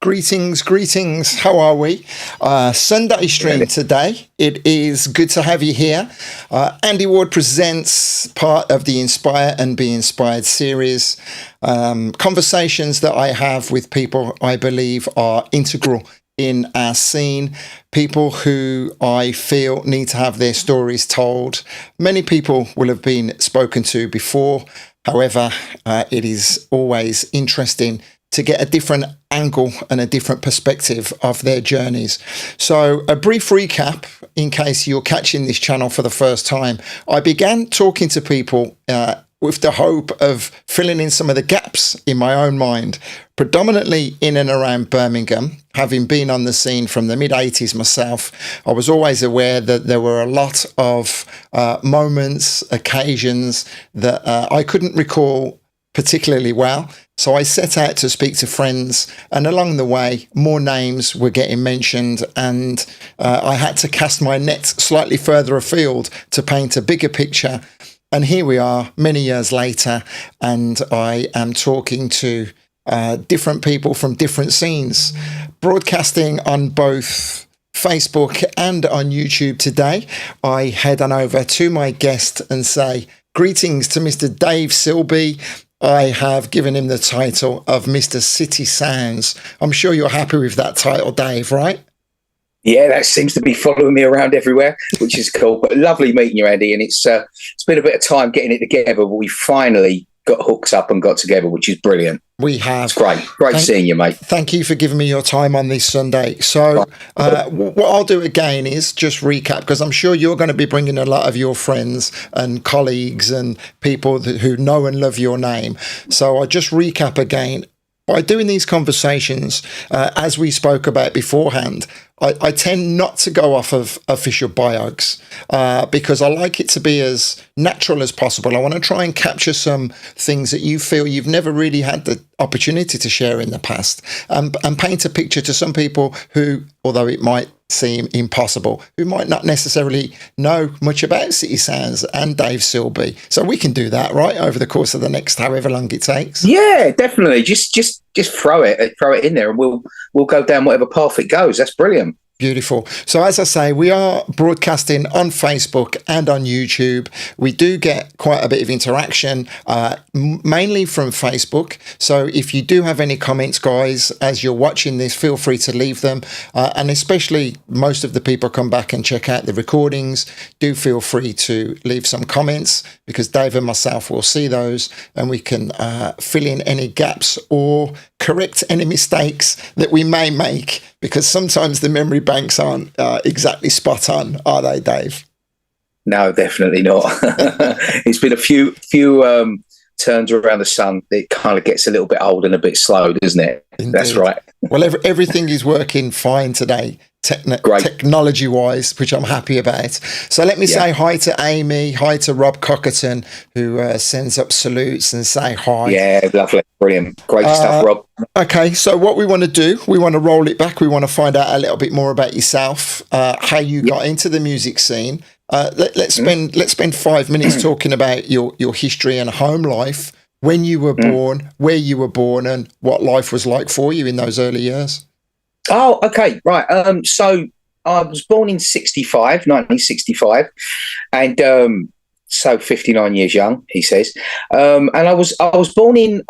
Greetings. How are we? Sunday stream today. It is good to have you here. Andy Ward presents part of the Inspire and Be Inspired series. Conversations that I have with people I believe are integral in our scene, people who I feel need to have their stories told. Many people will have been spoken to before. However, it is always interesting to get a different angle and a different perspective of their journeys. So a brief recap, in case you're catching this channel for the first time. I began talking to people with the hope of filling in some of the gaps in my own mind, predominantly in and around Birmingham. Having been on the scene from the mid-80s myself, I was always aware that there were a lot of moments, occasions that I couldn't recall particularly well. So I set out to speak to friends, and along the way, more names were getting mentioned, and I had to cast my net slightly further afield to paint a bigger picture. And here we are many years later, and I am talking to different people from different scenes, broadcasting on both Facebook and on YouTube today. I head on over to my guest and say, greetings to Mr. Dave Silby. I have given him the title of Mr. City Sounds. I'm sure you're happy with that title, Dave, right? Yeah, that seems to be following me around everywhere, which is cool. But lovely meeting you, Andy. And it's been a bit of time getting it together, but we finally got hooks up and got together, which is brilliant. We have. It's great seeing you, mate. Thank you for giving me your time on this Sunday. So what I'll do again is just recap, because I'm sure you're going to be bringing a lot of your friends and colleagues and people who know and love your name. So I'll just recap again. By doing these conversations, as we spoke about beforehand, I tend not to go off of official bios because I like it to be as natural as possible. I want to try and capture some things that you feel you've never really had the opportunity to share in the past, and paint a picture to some people who, although it might seem impossible, who might not necessarily know much about City Sounds and Dave Silby. So we can do that, right, over the course of the next however long it takes. Yeah, definitely. Just throw it in there, and we'll go down whatever path it goes. That's brilliant. Beautiful. So as I say, we are broadcasting on Facebook and on YouTube. We do get quite a bit of interaction, mainly from Facebook. So if you do have any comments, guys, as you're watching this, feel free to leave them. And especially most of the people come back and check out the recordings. Do feel free to leave some comments, because Dave and myself will see those, and we can fill in any gaps or correct any mistakes that we may make, because sometimes the memory banks aren't exactly spot on, are they, Dave? No, definitely not. It's been a few turns around the sun. It kind of gets a little bit old and a bit slow, doesn't it? Indeed. That's right. Well, everything is working fine today, technology-wise, which I'm happy about. So let me say hi to Amy, hi to Rob Cockerton, who sends up salutes and say hi. Yeah, lovely. Brilliant. Great stuff, Rob. Okay, so what we want to do, we want to roll it back. We want to find out a little bit more about yourself, how you got into the music scene. Let's spend 5 minutes talking about your history and home life, when you were born, where you were born, and what life was like for you in those early years. Oh, okay, right. So I was born in 1965, and so 59 years young, he says. And I was born in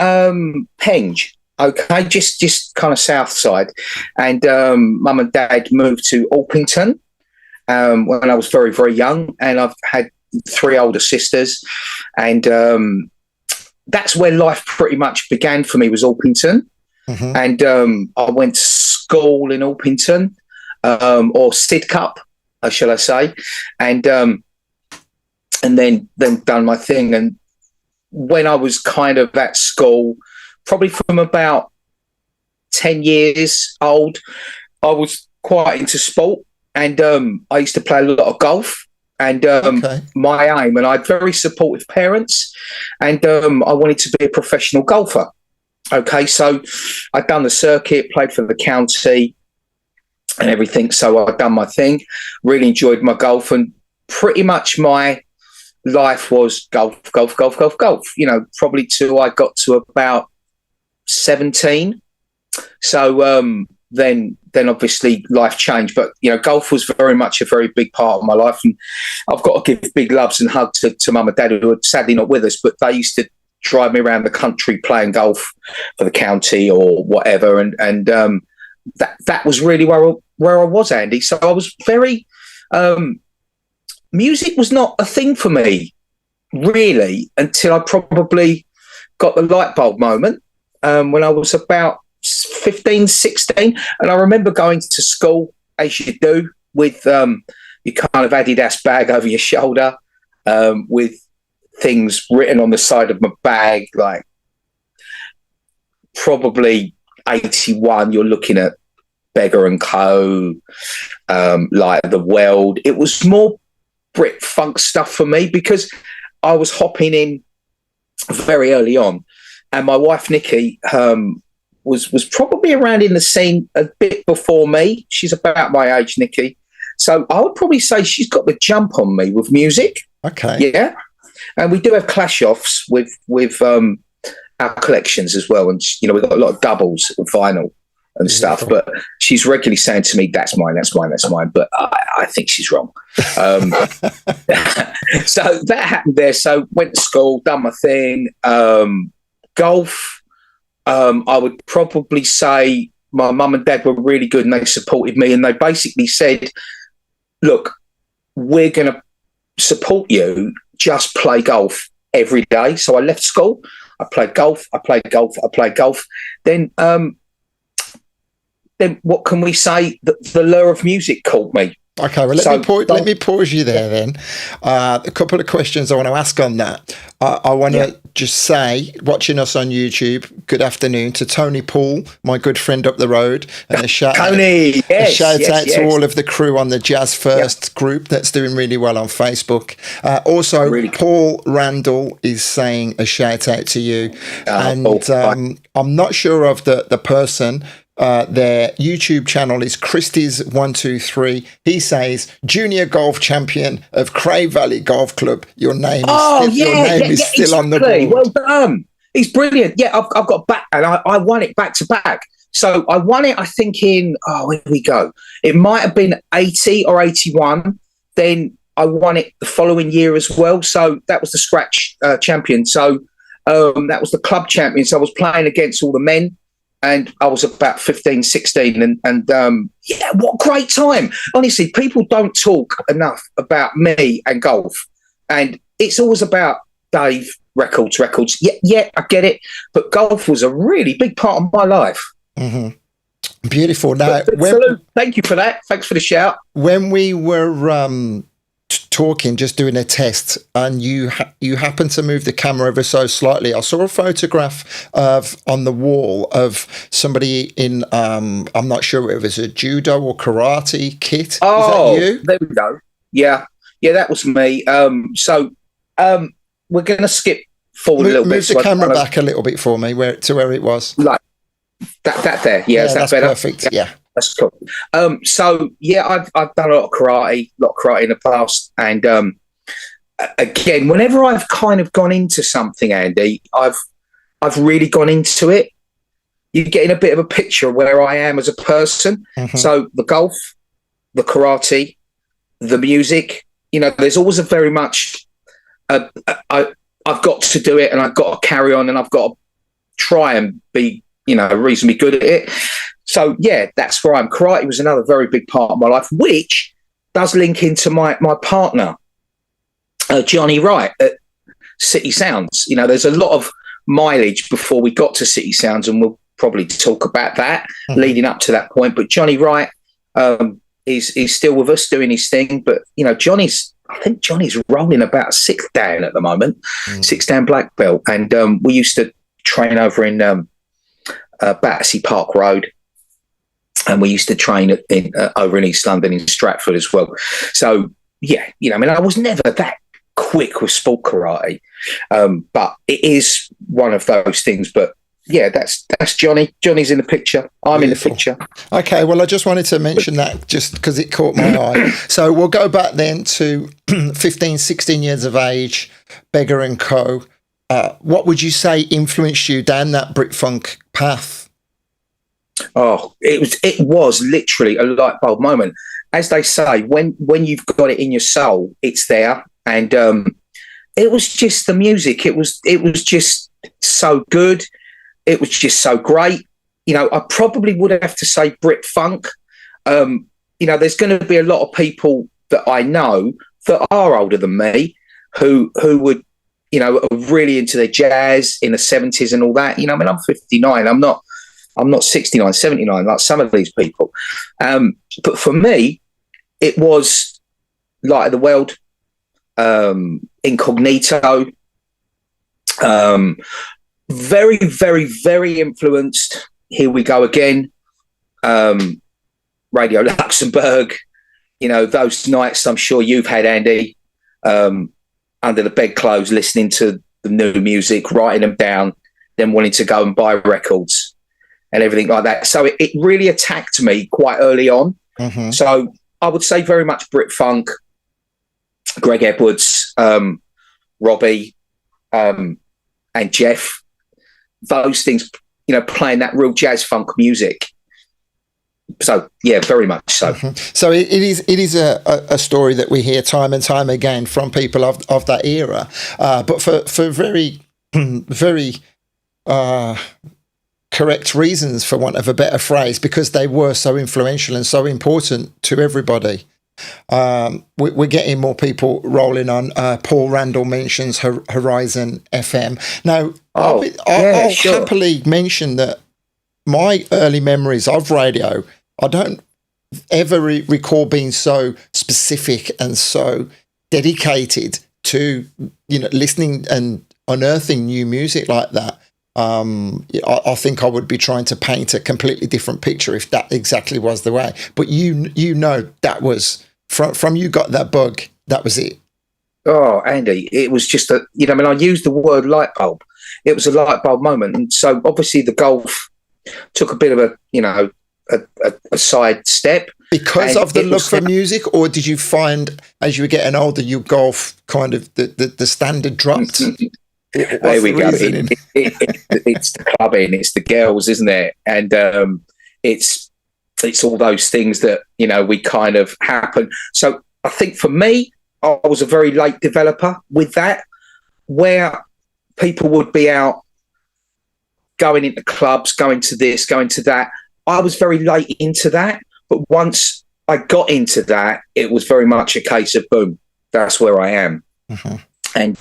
Penge, okay, just kind of south side. And mum and dad moved to Orpington when I was very, very young, and I've had 3 older sisters, and that's where life pretty much began for me, was Orpington. Mm-hmm. And I went to school in Orpington, or Sidcup, shall I say, and then done my thing. And when I was kind of at school, probably from about 10 years old, I was quite into sport, and I used to play a lot of golf. And my aim, and I had very supportive parents, and I wanted to be a professional golfer. Okay, so I'd done the circuit, played for the county and everything. So I'd done my thing, really enjoyed my golf, and pretty much my life was golf. You know, probably till I got to about 17. So then obviously life changed. But golf was very much a very big part of my life, and I've got to give big loves and hugs to mum and dad, who are sadly not with us, but they used to drive me around the country playing golf for the county or whatever, and that was really where I was, Andy. So I was very music was not a thing for me really until I probably got the light bulb moment when I was about 15, 16. And I remember going to school, as you do, with your kind of Adidas bag over your shoulder, with things written on the side of my bag, like probably 81, you're looking at Beggar and Co., like The Weld. It was more Brit funk stuff for me because I was hopping in very early on, and my wife Nikki was probably around in the scene a bit before me. She's about my age, Nikki, so I would probably say she's got the jump on me with music. Okay, yeah, and we do have clash offs with our collections as well, and we've got a lot of doubles of vinyl and stuff, but she's regularly saying to me, that's mine, but I think she's wrong. So that happened there. So went to school, done my thing. Golf, I would probably say my mum and dad were really good, and they supported me, and they basically said, look, we're going to support you, just play golf every day. So I left school, I played golf. Then what can we say? The lure of music caught me. Okay, well, let me pause you there then. A couple of questions I want to ask on that. I want to just say, watching us on YouTube, good afternoon to Tony Paul, my good friend up the road. And a shout out to all of the crew on the Jazz First group that's doing really well on Facebook. Also, really Paul Randall is saying a shout out to you. I'm not sure of the person. Their YouTube channel is Christie's123. He says, Junior Golf Champion of Cray Valley Golf Club. Your name is still on the board. Well done. He's brilliant. Yeah, I've got back, and I won it back to back. So I won it, I think, here we go. It might have been 80 or 81. Then I won it the following year as well. So that was the scratch champion. So that was the club champion. So I was playing against all the men. And I was about 15, 16. And what a great time. Honestly, people don't talk enough about me and golf. And it's always about Dave, records. Yeah, I get it. But golf was a really big part of my life. Mm-hmm. Beautiful. Now, thank you for that. Thanks for the shout. When we were talking, just doing a test, and you happened to move the camera ever so slightly, I saw a photograph on the wall of somebody in I'm not sure if it was a judo or karate kit. Oh, is that you? There we go. Yeah, that was me. So we're going to skip forward a little bit. Move the camera back a little bit for me, where it was. Like that there. Yeah, is that that's better? Perfect. Yeah. That's cool. So yeah, I've done a lot of karate in the past, and again, whenever I've kind of gone into something, Andy, I've really gone into it. You're getting a bit of a picture of where I am as a person. Mm-hmm. So the golf, the karate, the music, there's always a very much. I've got to do it, and I've got to carry on, and I've got to try and be, reasonably good at it. So, yeah, that's where I am. Karate was another very big part of my life, which does link into my partner, Johnny Wright at City Sounds. There's a lot of mileage before we got to City Sounds, and we'll probably talk about that leading up to that point. But Johnny Wright is still with us doing his thing. But, Johnny's rolling about 6th Dan at the moment, 6th Dan black belt. And we used to train over in Battersea Park Road. And we used to train over in East London in Stratford as well. So, yeah, I was never that quick with sport karate. But it is one of those things. But, yeah, that's Johnny. Johnny's in the picture. I'm Beautiful. In the picture. Okay, well, I just wanted to mention that just because it caught my eye. So we'll go back then to 15, 16 years of age, Beggar and Co. What would you say influenced you down that Brit Funk path? Oh, it was literally a light bulb moment. As they say, when you've got it in your soul, it's there. And it was just the music. It was just so good. It was just so great. I probably would have to say Brit Funk. There's going to be a lot of people that I know that are older than me who would, are really into their jazz in the 70s and all that. I'm 59. I'm not 69, 79 like some of these people. But for me, it was Light of the World, Incognito, very, very, very influenced. Here We Go Again, Radio Luxembourg, those nights I'm sure you've had, Andy, under the bedclothes, listening to the new music, writing them down, then wanting to go and buy records and everything like that. So it really attacked me quite early on. Mm-hmm. So I would say very much Brit Funk, Greg Edwards, Robbie, and Jeff, those things, playing that real jazz funk music. So yeah, very much so. Mm-hmm. So it is a story that we hear time and time again from people of that era, but for very very correct reasons, for want of a better phrase, because they were so influential and so important to everybody. We're getting more people rolling on. Paul Randall mentions Horizon FM. Now, I'll sure. happily mention that my early memories of radio, I don't ever recall being so specific and so dedicated to listening and unearthing new music like that. I think I would be trying to paint a completely different picture if that exactly was the way. But that was from you got that bug. That was it. Oh, Andy, it was just I used the word light bulb. It was a light bulb moment, and so obviously the golf took a bit of a side step because of the love for music, or did you find as you were getting older, your golf kind of the standard dropped? There we go. It's the clubbing, it's the girls, isn't it? And it's all those things that we kind of happen. So I think for me, I was a very late developer with that, where people would be out going into clubs, going to this, going to that. I was very late into that, but once I got into that, it was very much a case of boom, that's where I am. Mm-hmm. And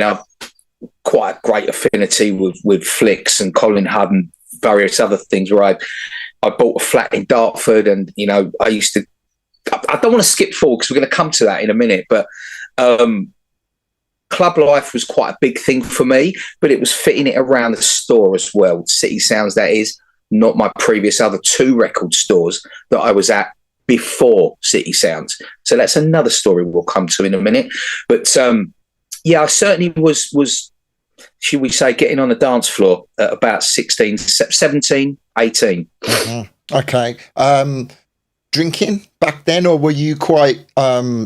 I've quite a great affinity with Flicks and Colin Hudd and various other things, where I bought a flat in Dartford, and I used to. I don't want to skip forward because we're going to come to that in a minute, but club life was quite a big thing for me, but it was fitting it around the store as well. City Sounds, that is, not my previous other two record stores that I was at before City Sounds. So that's another story we'll come to in a minute. But I certainly was, should we say, getting on the dance floor at about 16, 17, 18. Mm-hmm. Okay. Drinking back then, or were you quite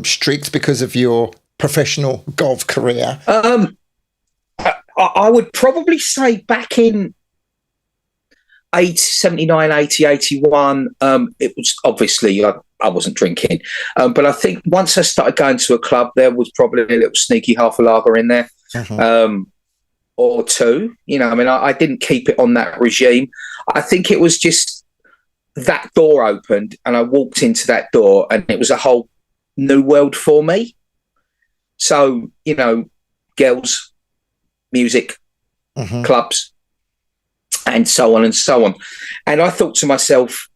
strict because of your professional golf career? I would probably say back in 79, 80, 81, it was obviously I wasn't drinking. But I think once I started going to a club, there was probably a little sneaky half a lager in there. Mm-hmm. Or two. I didn't keep it on that regime. I think it was just that door opened and I walked into that door and it was a whole new world for me. So, girls, music, mm-hmm. clubs, and so on and so on. And I thought to myself,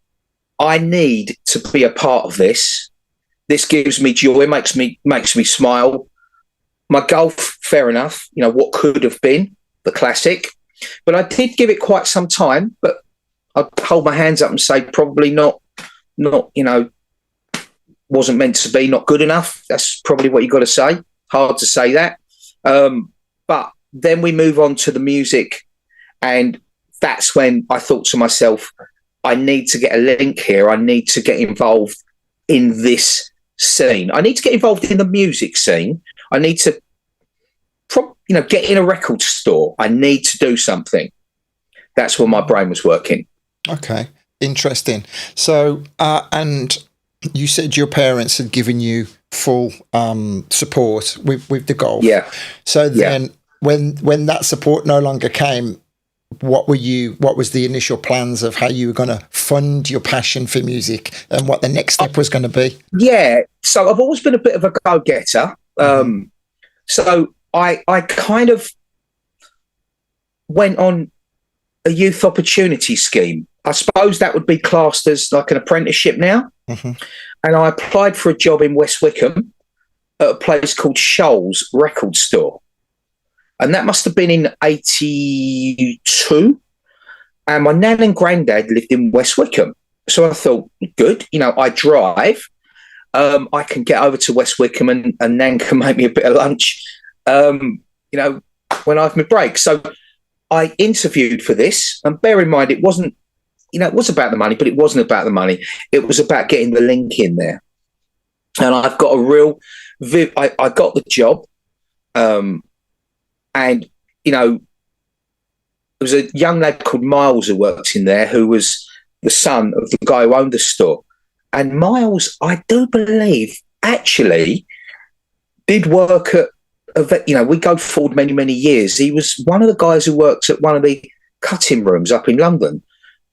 I need to be a part of this. This gives me joy, makes me smile. My golf, fair enough, what could have been the classic. But I did give it quite some time, but I'd hold my hands up and say probably not, wasn't meant to be, not good enough. That's probably what you got to say. Hard to say that. But then we move on to the music, and that's when I thought to myself, I need to get a link here. I need to get involved in this scene. I need to get involved in the music scene. I need to, get in a record store. I need to do something. That's when my brain was working. Okay, interesting. So, and you said your parents had given you full support with the golf. Yeah. So Yeah. then, when that support no longer came, what was the initial plans of how you were going to fund your passion for music and what the next step was going to be? Yeah. So I've always been a bit of a go-getter. So I kind of went on a youth opportunity scheme. I suppose that would be classed as like an apprenticeship now. And I applied for a job in West Wickham at a place called Shoals Record Store. And that must have been in 82. And my nan and granddad lived in West Wickham. So I thought, good, I drive. I can get over to West Wickham and nan can make me a bit of lunch, when I have my break. So I interviewed for this. And bear in mind, it wasn't, it was about the money, but it wasn't about the money. It was about getting the link in there. And I've got a real, I got the job. And, there was a young lad called Miles who worked in there, who was the son of the guy who owned the store. And Miles, I do believe, actually did work at, we go forward many, many years. He was one of the guys who worked at one of the cutting rooms up in London,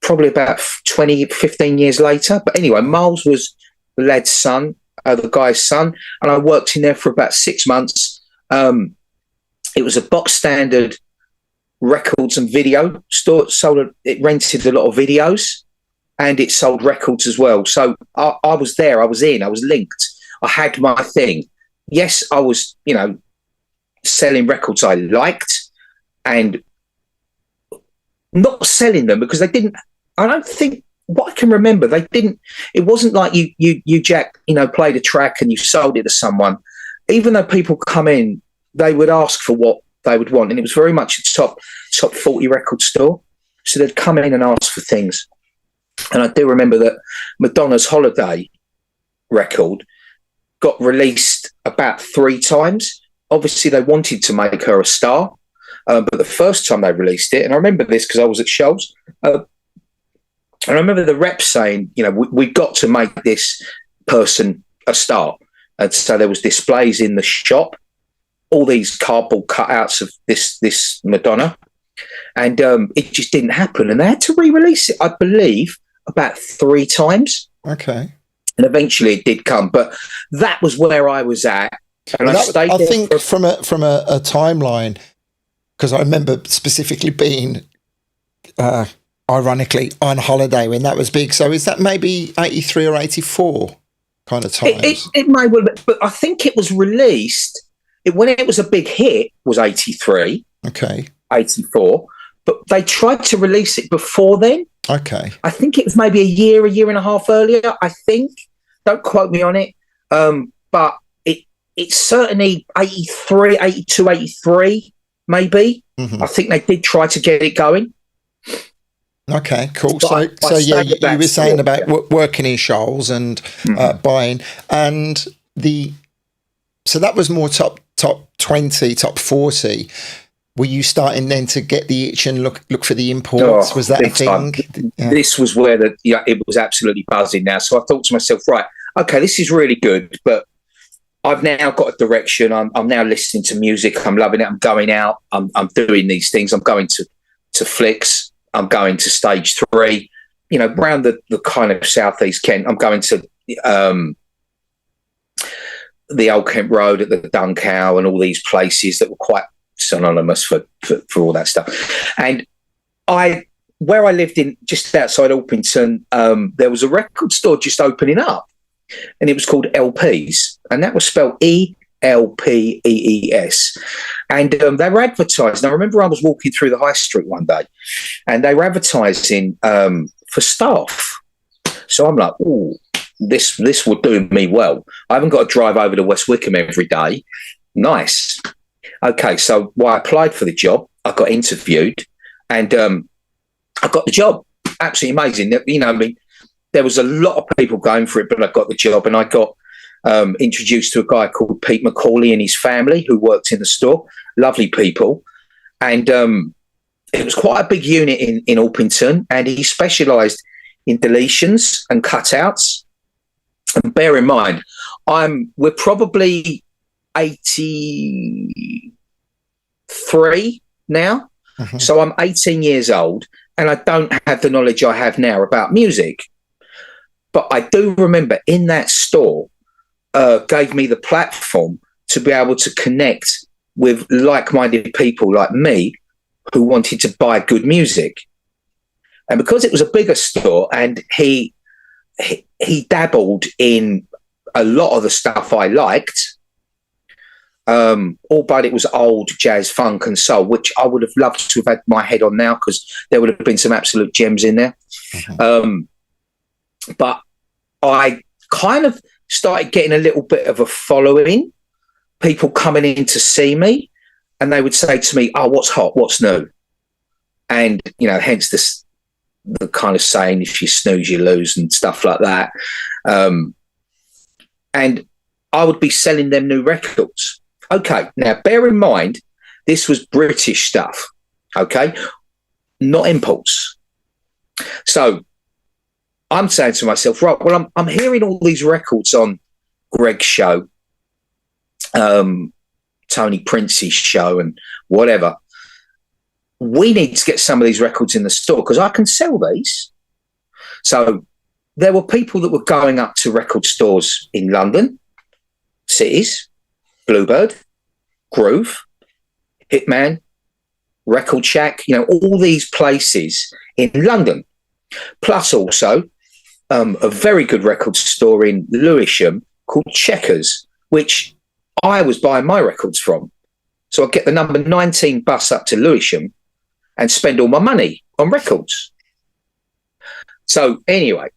probably about 15 years later. But anyway, Miles was the lad's son, the guy's son. And I worked in there for about 6 months. It was a box standard records and video store. It rented a lot of videos and it sold records as well. So I was there, I was linked. I had my thing. Yes, I was, selling records I liked and not selling them because I don't think, what I can remember, it wasn't like you Jack, played a track and you sold it to someone. Even though people come in, they would ask for what they would want. And it was very much a top 40 record store. So they'd come in and ask for things. And I do remember that Madonna's Holiday record got released about 3 times. Obviously, they wanted to make her a star. But the first time they released it, and I remember this because I was at Shoals, and I remember the rep saying, we've got to make this person a star. And so there was displays in the shop, all these cardboard cutouts of this Madonna, and it just didn't happen. And they had to re-release it, I believe, about 3 times. Okay. And eventually it did come. But that was where I was at. And I think from a timeline, because I remember specifically being, ironically, on holiday when that was big. So is that maybe 83 or 84 kind of times? It may well be, but I think it was released, when it was a big hit, was 83. Okay. 84. But they tried to release it before then. Okay. I think it was maybe a year and a half earlier, I think. Don't quote me on it. But it's certainly 83, 82, 83, maybe. I think they did try to get it going. Okay, cool. So yeah, you were saying about working in Shoals and buying, and so that was more top 20, top 40. Were you starting then to get the itch and look for the imports? Was that a thing? Yeah. This was where it was absolutely buzzing now. So I thought to myself, right, okay, this is really good, but I've now got a direction. I'm now listening to music. I'm loving it. I'm going out. I'm doing these things. I'm going to flicks. I'm going to Stage 3. Around the kind of southeast Kent. I'm going to the Old Kent Road at the Duncow and all these places that were quite synonymous for all that stuff. And where I lived in just outside Orpington, there was a record store just opening up, and it was called LPs, and that was spelled ELPEES. And they were advertising. I remember I was walking through the high street one day, and they were advertising for staff. So I'm like, "Ooh, this would do me well. I haven't got to drive over to West Wickham every day. Nice." Okay, so I applied for the job. I got interviewed, and I got the job. Absolutely amazing. There was a lot of people going for it, but I got the job, and I got introduced to a guy called Pete McCauley and his family who worked in the store. Lovely people. And it was quite a big unit in Orpington, and he specialised in deletions and cutouts. And bear in mind, we're probably 83 now, so I'm 18 years old, and I don't have the knowledge I have now about music. But I do remember in that store gave me the platform to be able to connect with like-minded people like me who wanted to buy good music. And because it was a bigger store, and he dabbled in a lot of the stuff I liked, albeit it was old jazz, funk and soul, which I would have loved to have had my head on now, because there would have been some absolute gems in there. But I kind of started getting a little bit of a following, people coming in to see me, and they would say to me, "Oh, what's hot? What's new?" And, hence the kind of saying, if you snooze, you lose, and stuff like that. And I would be selling them new records. Okay, now bear in mind, this was British stuff, okay? Not imports. So I'm saying to myself, right, well, I'm hearing all these records on Greg's show, Tony Prince's show, and whatever. We need to get some of these records in the store because I can sell these. So there were people that were going up to record stores in London, cities, Bluebird, Groove, Hitman, Record Shack, all these places in London. Plus also a very good record store in Lewisham called Checkers, which I was buying my records from. So I'd get the number 19 bus up to Lewisham and spend all my money on records. So anyway,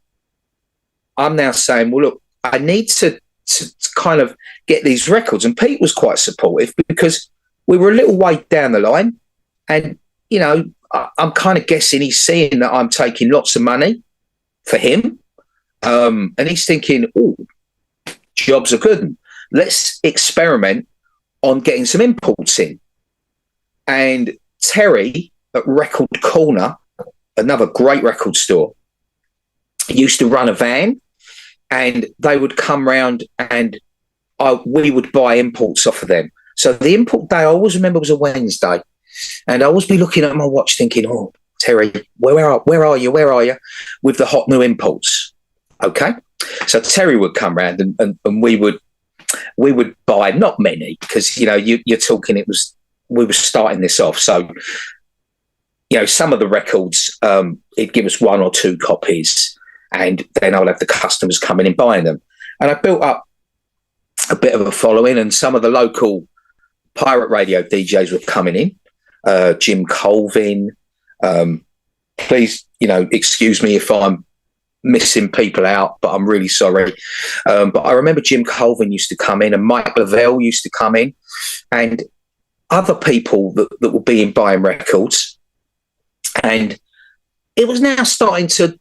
I'm now saying, well, look, I need to kind of get these records. And Pete was quite supportive because we were a little way down the line. And, I'm kind of guessing he's seeing that I'm taking lots of money for him. And he's thinking, oh, jobs are good. Let's experiment on getting some imports in. And Terry at Record Corner, another great record store, used to run a van, and they would come round and we would buy imports off of them. So the import day, I always remember, was a Wednesday. And I always be looking at my watch thinking, oh, Terry, where are you? With the hot new imports. Okay. So Terry would come round and we would buy, not many, because, you're talking, we were starting this off. So, some of the records, it'd give us 1 or 2 copies, and then I would have the customers coming in buying them. And I built up a bit of a following, and some of the local pirate radio DJs were coming in. Jim Colvin, please, excuse me if I'm missing people out, but I'm really sorry. But I remember Jim Colvin used to come in, and Mike Lavelle used to come in, and other people that were buying records. And it was now starting to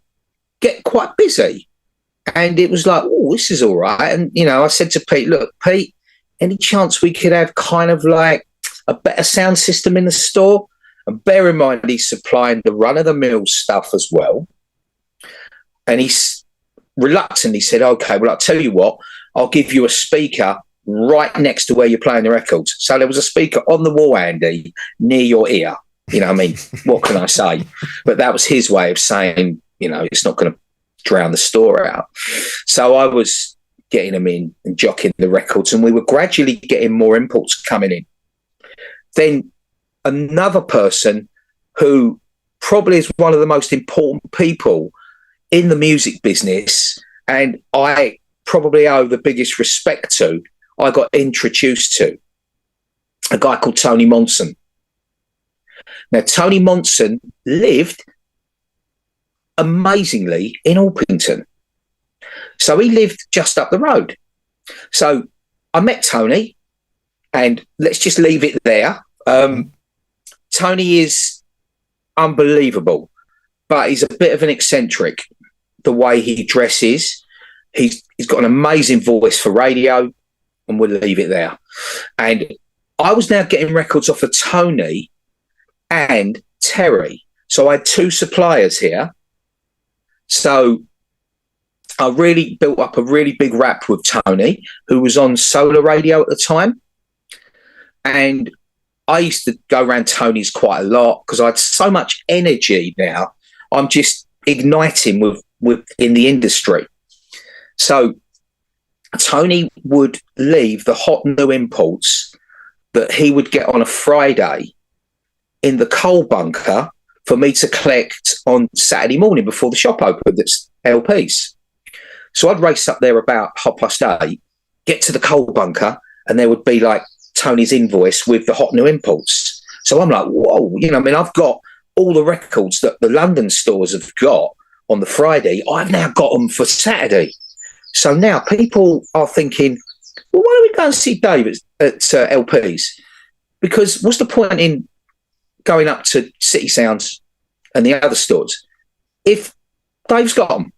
get quite busy. And it was like, oh, this is all right. And, I said to Pete, look, Pete, any chance we could have kind of like a better sound system in the store? And bear in mind, he's supplying the run-of-the-mill stuff as well. And he's reluctantly said, okay, well, I'll tell you what, I'll give you a speaker right next to where you're playing the records. So there was a speaker on the wall, Andy, near your ear. What can I say? But that was his way of saying, it's not going to drown the store out. So I was getting them in and jockeying the records, and we were gradually getting more imports coming in. Then another person who probably is one of the most important people in the music business, and I probably owe the biggest respect to, I got introduced to a guy called Tony Monson. Now, Tony Monson lived amazingly in Orpington. So he lived just up the road. So I met Tony, and let's just leave it there. Tony is unbelievable, but he's a bit of an eccentric, the way he dresses. He's got an amazing voice for radio, and we'll leave it there. And I was now getting records off of Tony, and Terry. So I had two suppliers here. So I really built up a really big rap with Tony, who was on solar radio at the time. And I used to go around Tony's quite a lot because I had so much energy now. I'm just igniting with in the industry. So Tony would leave the hot new imports that he would get on a Friday in the coal bunker for me to collect on Saturday morning before the shop opened. That's LPs. So I'd race up there about 8:30, get to the coal bunker, and there would be like Tony's invoice with the hot new imports. So I'm like, whoa, I've got all the records that the London stores have got on the Friday. I've now got them for Saturday. So now people are thinking, well, why don't we go and see Dave at LPs? Because what's the point in going up to City Sounds and the other stores if Dave's got them?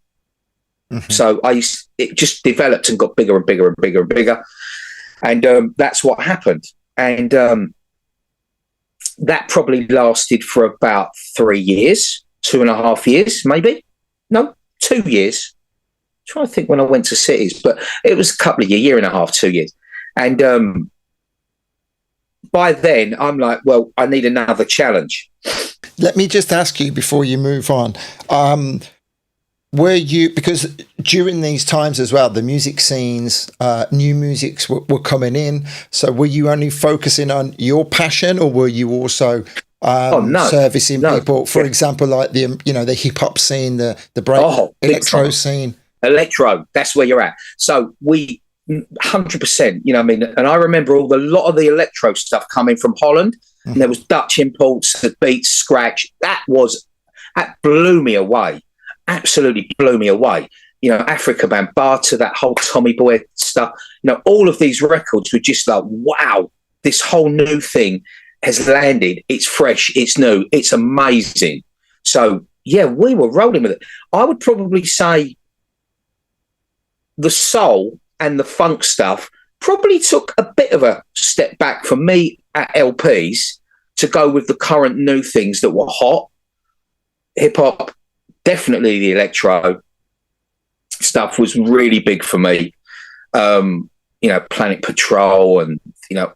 Mm-hmm. So it just developed and got bigger and bigger and bigger and bigger. And that's what happened. And that probably lasted for about 3 years, 2.5 years, maybe. No, 2 years. I'm trying to think when I went to cities, but it was a couple of year and a half, 2 years. And by then, I'm like, well, I need another challenge. Let me just ask you before you move on. Because during these times as well, the music scenes, new musics were coming in. So were you only focusing on your passion, or were you also servicing people? For example, like the hip hop scene, the break electro scene. Electro, that's where you're at. So we 100%, and I remember a lot of the electro stuff coming from Holland. Mm-hmm. And there was Dutch imports, the beats, scratch. That blew me away. Absolutely blew me away. Africa Bambaataa, that whole Tommy Boy stuff. All of these records were just like, wow, this whole new thing has landed. It's fresh, it's new, it's amazing. So yeah, we were rolling with it. I would probably say the soul and the funk stuff probably took a bit of a step back for me at LPs to go with the current new things that were hot. Hip hop, definitely the electro stuff was really big for me. Planet Patrol and,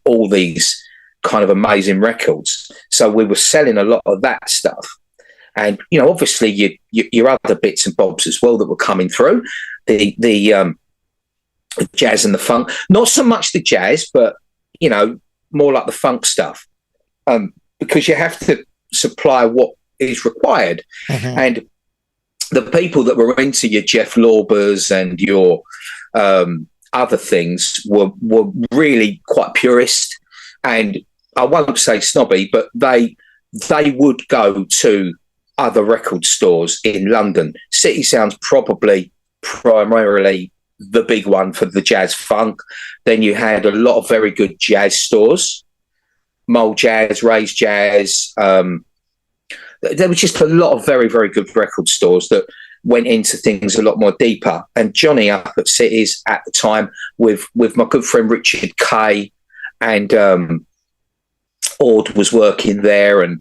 all these kind of amazing records. So we were selling a lot of that stuff. And, obviously your other bits and bobs as well that were coming through, the jazz and the funk, not so much the jazz, but, more like the funk stuff, because you have to supply what is required. Mm-hmm. And the people that were into your Jeff Lawbers and your other things were really quite purist, and I won't say snobby, but they would go to other record stores in London. City Sounds probably primarily the big one for the jazz funk. Then you had a lot of very good jazz stores, Mole Jazz, Ray's Jazz. There was just a lot of very, very good record stores that went into things a lot more deeper. And Johnny up at Cities at the time with my good friend Richard Kay, and Ord was working there, and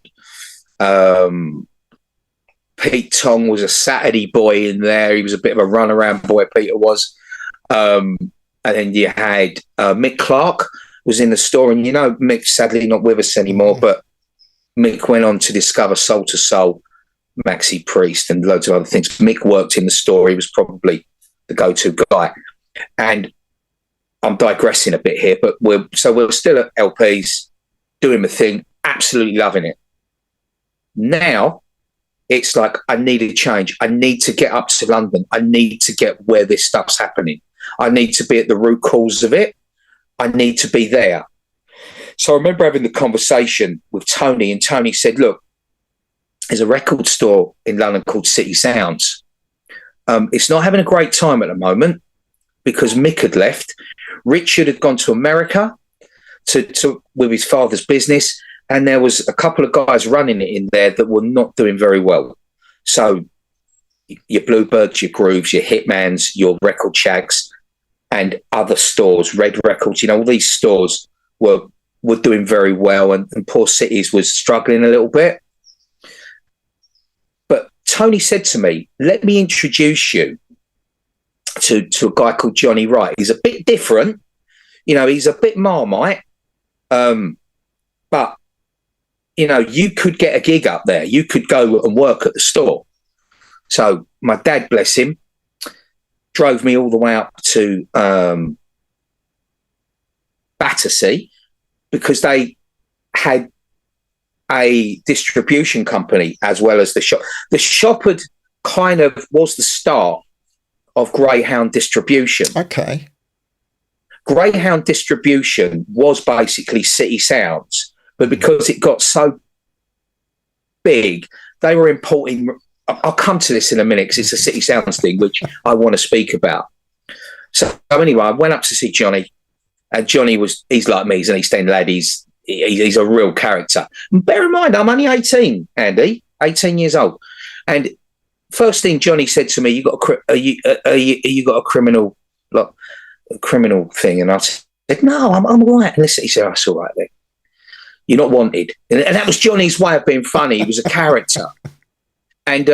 Pete Tong was a Saturday boy in there. He was a bit of a runaround boy, Peter was. And then you had Mick Clark was in the store, and Mick's sadly not with us anymore, but Mick went on to discover Soul to Soul, Maxi Priest, and loads of other things. Mick worked in the store. He was probably the go-to guy. And I'm digressing a bit here, but we're still at LPs, doing the thing, absolutely loving it. Now, it's like, I need a change. I need to get up to London. I need to get where this stuff's happening. I need to be at the root cause of it. I need to be there. So I remember having the conversation with Tony, and Tony said, look, there's a record store in London called City Sounds. It's not having a great time at the moment because Mick had left. Richard had gone to America to with his father's business, and there was a couple of guys running it in there that were not doing very well. So your Bluebirds, your Grooves, your Hitmans, your Record Shags, and other stores, Red Records, all these stores were doing very well, and Poor Cities was struggling a little bit. Tony said to me, let me introduce you to a guy called Johnny Wright. He's a bit different. He's a bit Marmite. But, you could get a gig up there. You could go and work at the store. So my dad, bless him, drove me all the way up to Battersea because they had a distribution company as well as the shop. The shop had kind of was the start of Greyhound distribution. Okay. Greyhound distribution was basically City Sounds, but because it got so big, they were importing. I'll come to this in a minute because it's a City Sounds thing, which I want to speak about. So anyway, I went up to see Johnny, and he's like me, he's an East End lad. He's a real character. And bear in mind, I'm only 18, Andy, 18 years old. And first thing Johnny said to me, you got a criminal thing? And I said, no, I'm all right. And he said, that's all right then. You're not wanted. And that was Johnny's way of being funny. He was a character. And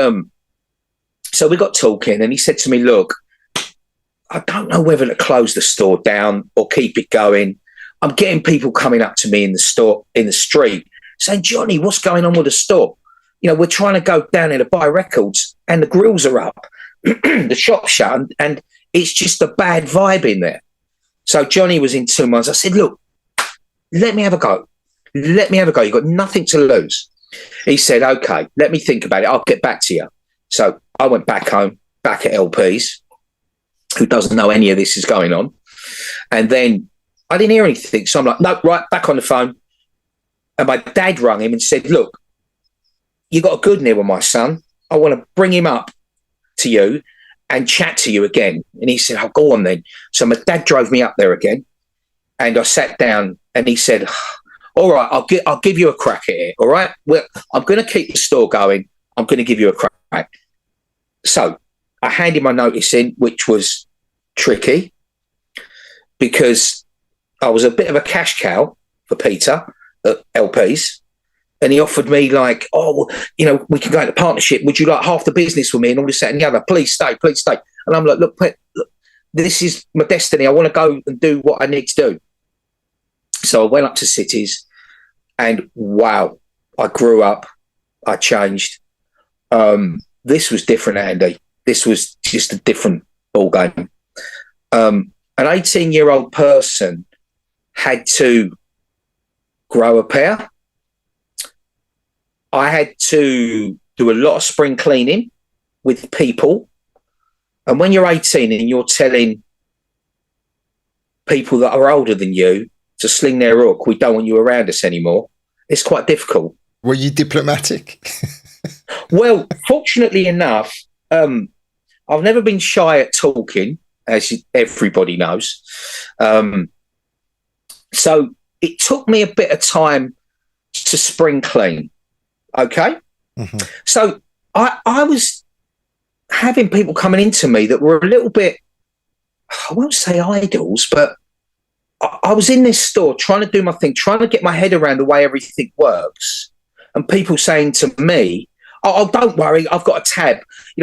so we got talking, and he said to me, look, I don't know whether to close the store down or keep it going. I'm getting people coming up to me in the street saying, Johnny, what's going on with the store? We're trying to go down there to buy records and the grills are up, the shop's shut, and it's just a bad vibe in there. So Johnny was in 2 months. I said, look, let me have a go. You've got nothing to lose. He said, okay, let me think about it. I'll get back to you. So I went back home, back at LP's, who doesn't know any of this is going on. And then I didn't hear anything. So I'm like, no, right, back on the phone. And my dad rang him and said, look, you got a good deal with my son. I want to bring him up to you and chat to you again. And he said, oh, go on then. So my dad drove me up there again. And I sat down and he said, all right, I'll give you a crack at it. All right. Well, I'm going to keep the store going. I'm going to give you a crack. So I handed my notice in, which was tricky because I was a bit of a cash cow for Peter at LP's. And he offered me like, oh, well, we can go into partnership. Would you like half the business with me and all this, that, and the other? Please stay. And I'm like, look, this is my destiny. I want to go and do what I need to do. So I went up to Cities and wow, I grew up. I changed. This was different, Andy. This was just a different ballgame. An 18-year-old person had to grow a pair. I had to do a lot of spring cleaning with people. And when you're 18 and you're telling people that are older than you to sling their hook, we don't want you around us anymore, it's quite difficult. Were you diplomatic? Well, fortunately enough, I've never been shy at talking, as everybody knows. So it took me a bit of time to spring clean. Okay. Mm-hmm. So I was having people coming into me that were a little bit, I won't say idols, but I was in this store trying to do my thing, trying to get my head around the way everything works. And people saying to me, oh, don't worry, I've got a tab.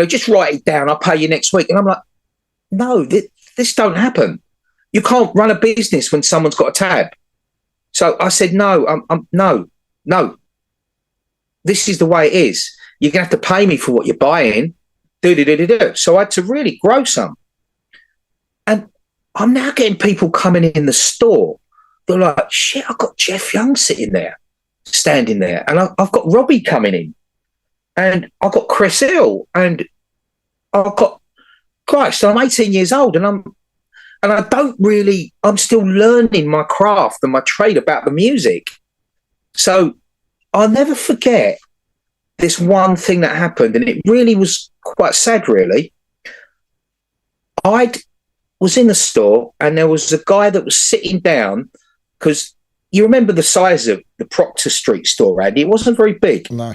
Just write it down. I'll pay you next week. And I'm like, no, this don't happen. You can't run a business when someone's got a tab. So I said, no. This is the way it is. You're going to have to pay me for what you're buying. So I had to really grow some. And I'm now getting people coming in the store. They're like, shit, I've got Jeff Young standing there. And I've got Robbie coming in. And I've got Chris Hill. And I've got Christ. I'm 18 years old and I'm still learning my craft and my trade about the music. So I'll never forget this one thing that happened, and it really was quite sad, really. I was in the store, and there was a guy that was sitting down, because you remember the size of the Proctor Street store, Andy? It wasn't very big. No.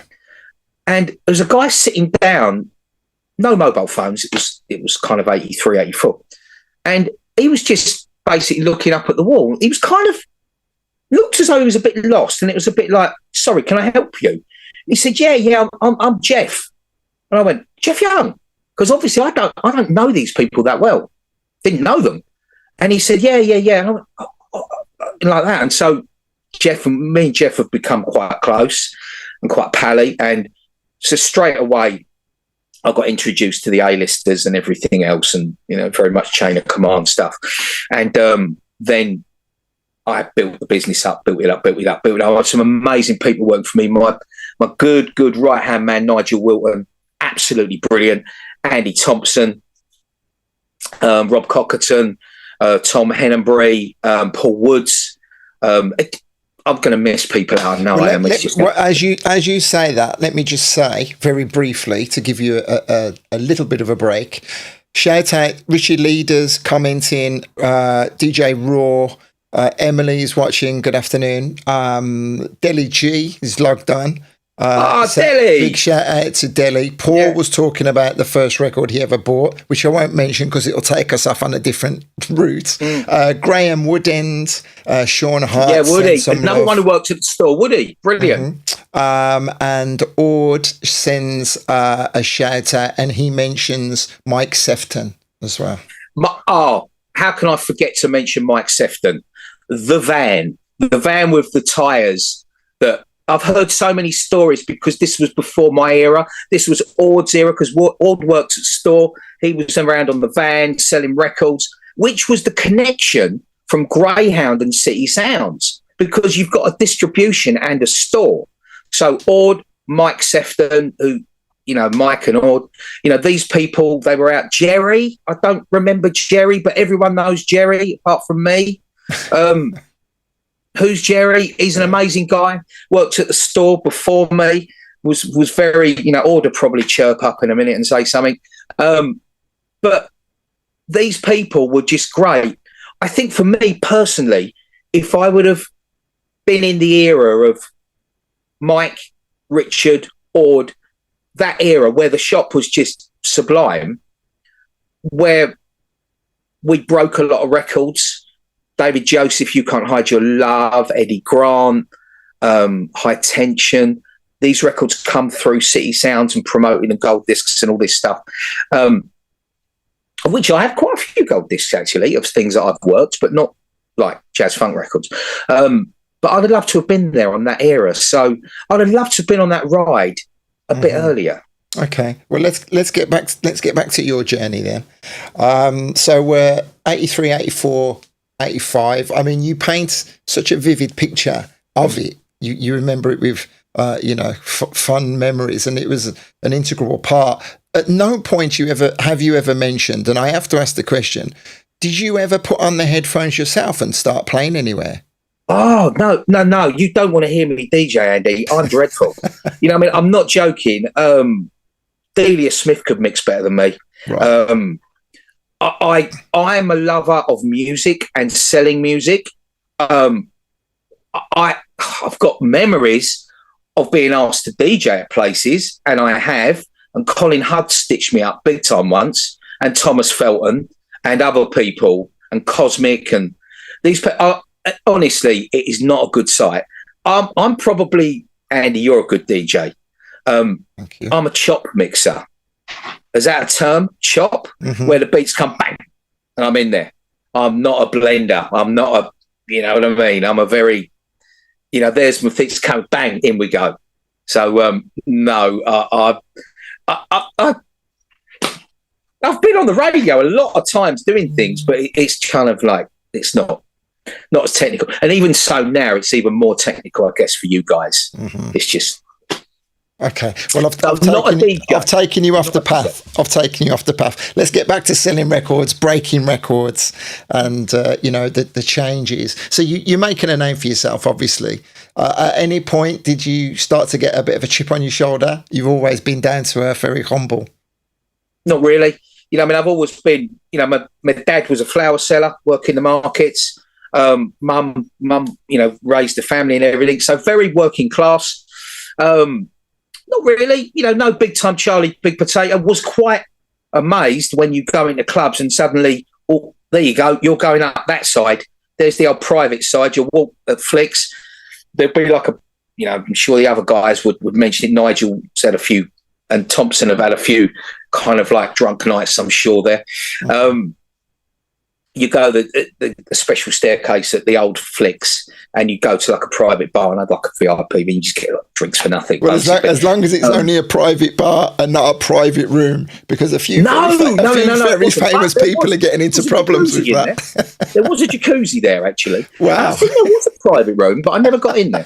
And there was a guy sitting down, no mobile phones, it was kind of 83, 84. And he was just basically looking up at the wall. He was kind of looked as though he was a bit lost, and it was a bit like, sorry, can I help you? He said, yeah, I'm Jeff. And I went, Jeff Young, because obviously I don't know these people that well. Didn't know them. And he said, yeah. And I went, like that. And so me and Jeff have become quite close and quite pally. And so straight away, I got introduced to the A-listers and everything else, and very much chain of command stuff. And then I built the business up, built it up. I had some amazing people working for me. My good right-hand man, Nigel Wilton, absolutely brilliant. Andy Thompson, Rob Cockerton, Tom Hennenbury, Paul Woods. I'm going to miss people out. I know I am. As you say that, let me just say very briefly to give you a little bit of a break. Shout out Richard Leaders commenting, DJ Raw, Emily's watching. Good afternoon. Deli G is logged on. Deli! Big shout out to Deli. Paul was talking about the first record he ever bought, which I won't mention because it'll take us off on a different route. Graham Woodend, Sean Hart. Yeah, Woody. Another one who works at the store. Woody. Brilliant. And Ord sends a shout out, and he mentions Mike Sefton as well. How can I forget to mention Mike Sefton? The van with the tyres that I've heard so many stories, because this was before my era. This was Ord's era, because Ord worked at store. He was around on the van selling records, which was the connection from Greyhound and City Sounds, because you've got a distribution and a store. So Ord, Mike Sefton, who, Mike and Ord, these people, they were out. Jerry, I don't remember Jerry, but everyone knows Jerry apart from me. Who's Jerry? He's an amazing guy. Worked at the store before me. Was very, Ord would probably chirp up in a minute and say something. But these people were just great. I think for me personally, if I would have been in the era of Mike, Richard, Ord, that era where the shop was just sublime, where we broke a lot of records. David Joseph, You Can't Hide Your Love, Eddie Grant, High Tension. These records come through City Sounds and promoting and gold discs and all this stuff, of which I have quite a few gold discs, actually, of things that I've worked, but not like jazz funk records. But I'd love to have been there on that era. So I'd have loved to have been on that ride a bit earlier. Okay, well let's get back to your journey then. So we're 83, 84, 85. I mean, you paint such a vivid picture of it. You remember it with fun memories, and it was an integral part. At no point have you ever mentioned, and I have to ask the question, did you ever put on the headphones yourself and start playing anywhere? Oh, no. You don't want to hear me DJ, Andy. I'm dreadful. I'm not joking. Delia Smith could mix better than me. Right. I'm a lover of music and selling music. I've got memories of being asked to DJ at places, and I have. And Colin Hudd stitched me up big time once, and Thomas Felton, and other people, and Cosmic, and these. Honestly, it is not a good sight. I'm probably, Andy, you're a good DJ. Thank you. I'm a chop mixer. Is that a term? Chop? Mm-hmm. Where the beats come bang and I'm in there. I'm not a blender. I'm not a, you know what I mean? I'm a very, there's my things come bang, in we go. So, no, I've been on the radio a lot of times doing things, but it's kind of like, it's not as technical. And even so now, it's even more technical, I guess, for you guys. Mm-hmm. It's just... Okay. Well, I've taken you off the path. Let's get back to selling records, breaking records, and the changes. So you're making a name for yourself, obviously. At any point, did you start to get a bit of a chip on your shoulder? You've always been down to earth, very humble. Not really. I've always been. My dad was a flower seller, working the markets. Mum, raised a family and everything. So very working class. Not really, no big time Charlie Big Potato. Was quite amazed when you go into clubs and suddenly, oh, there you go, you're going up that side. There's the old private side. You walk at Flicks. There'd be like I'm sure the other guys would mention it. Nigel said a few and Thompson have had a few kind of like drunk nights, I'm sure there. You go the special staircase at the old Flicks, and you go to like a private bar and have like a VIP, and you just get like drinks for nothing. Well, as long as it's only a private bar and not a private room, because a few very famous people are getting into problems with that. There was a jacuzzi there, actually. Wow. I think there was a private room, but I never got in there.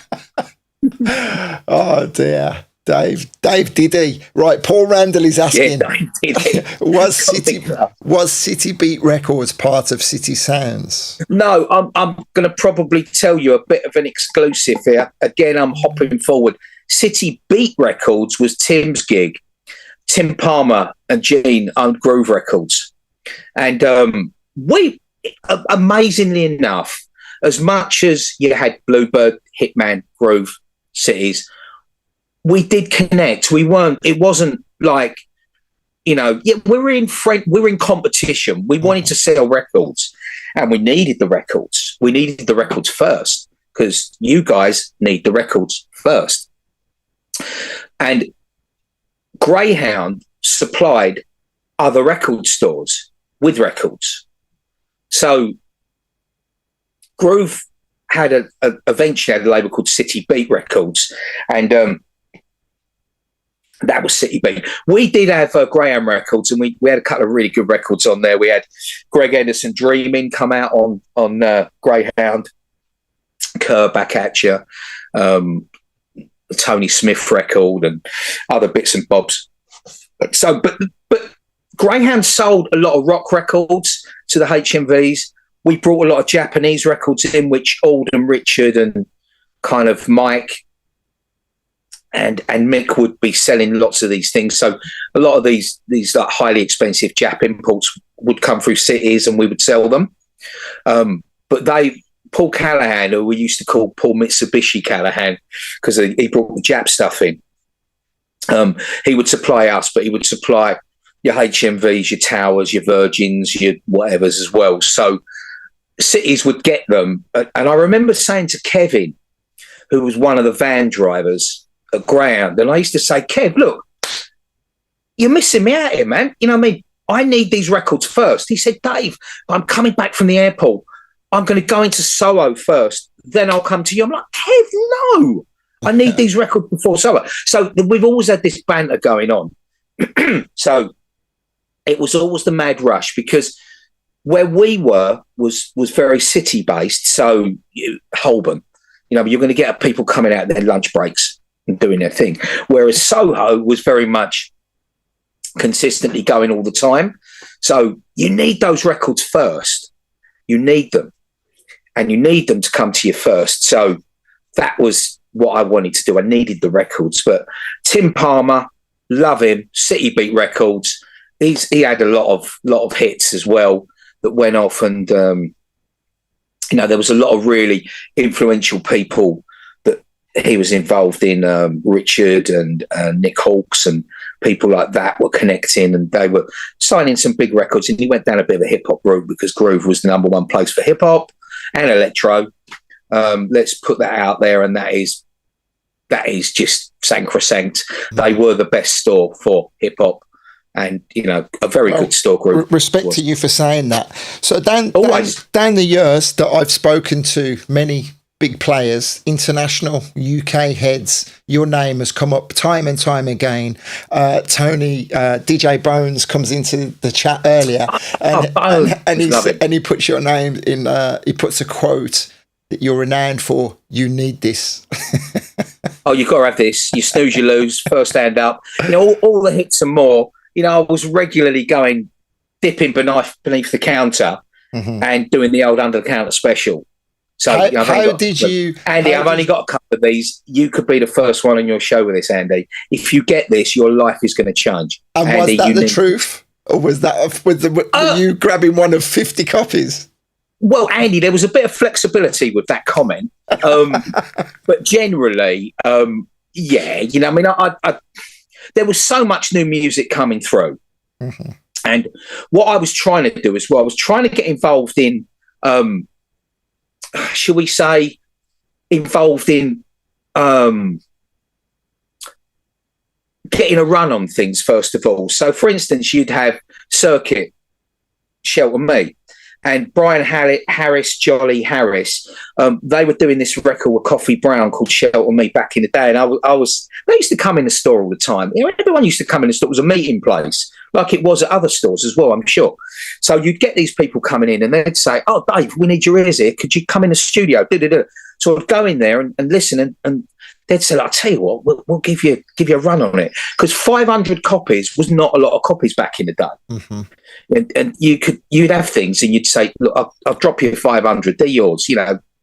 Oh dear. Dave Diddy. Right, Paul Randall is asking, was City Beat Records part of City Sounds? No, I'm going to probably tell you a bit of an exclusive here. Again, I'm hopping forward. City Beat Records was Tim's gig. Tim Palmer and Gene owned Groove Records. And we, amazingly enough, as much as you had Bluebird, Hitman, Groove, Cities, we did connect. It wasn't like, we were in competition. We wanted to sell records, and we needed the records. We needed the records first, because you guys need the records first. And Greyhound supplied other record stores with records. So Groove eventually had a label called City Beat Records, and that was City Beat. We did have Graham Records, and we had a couple of really good records on there. We had Greg Anderson Dreaming come out on Greyhound, Kerr Back At Ya, Tony Smith record, and other bits and bobs. So, but Greyhound sold a lot of rock records to the HMVs. We brought a lot of Japanese records in, which Alden, Richard, and kind of Mike and Mick would be selling lots of these things. So a lot of these like highly expensive Jap imports would come through cities, and we would sell them. But Paul Callahan, who we used to call Paul Mitsubishi Callahan, because he brought the Jap stuff in, he would supply us, but he would supply your HMVs, your Towers, your Virgins, your whatevers as well. So cities would get them. And I remember saying to Kevin, who was one of the van drivers at Greyhound, and I used to say, Kev, look, you're missing me out here, man. You know what I mean? I need these records first. He said, Dave, I'm coming back from the airport. I'm going to go into Soho first, then I'll come to you. I'm like, Kev, no, I need these records before Soho. So we've always had this banter going on. So it was always the mad rush, because where we were was very city based. So Holborn, you're going to get people coming out their lunch breaks and doing their thing. Whereas Soho was very much consistently going all the time. So you need those records first. You need them, and you need them to come to you first. So that was what I wanted to do. I needed the records. But Tim Palmer, love him. City Beat Records. He had a lot of hits as well that went off, and there was a lot of really influential people that he was involved in. Richard and Nick Hawkes and people like that were connecting, and they were signing some big records. And he went down a bit of a hip hop route, because Groove was the number one place for hip hop and electro. Let's put that out there, and that is just sacrosanct. They were the best store for hip hop, and a very good store. Group. Respect to you for saying that. So down the years that I've spoken to many big players, international UK heads, your name has come up time and time again. Tony, DJ Bones comes into the chat earlier, and he puts your name in. He puts a quote that you're renowned for. You need this. Oh, you've got to have this. You snooze, you lose. First hand up. All the hits and more. I was regularly dipping beneath the counter and doing the old under the counter special. So how did you, Andy? I've only got a couple of these. You could be the first one on your show with this, Andy. If you get this, your life is going to change. And Andy, was that the truth, or was that were you grabbing one of 50 copies? Well, Andy, there was a bit of flexibility with that comment, but generally, there was so much new music coming through, and what I was trying to do as well, I was trying to get involved in. Shall we say, involved in getting a run on things, first of all. So, for instance, you'd have Circuit, Shelter Me, and Brian Harris, Jolly Harris. They were doing this record with Coffee Brown called Shelter Me back in the day. And they used to come in the store all the time. Everyone used to come in the store. It was a meeting place, like it was at other stores as well, I'm sure. So you'd get these people coming in and they'd say, "Oh, Dave, we need your ears here. Could you come in the studio?" So I'd go in there and listen, and they'd say, "I'll tell you what, we'll give you a run on it," because 500 copies was not a lot of copies back in the day. Mm-hmm. And you'd have things, and you'd say, "Look, I'll drop you 500. They're yours.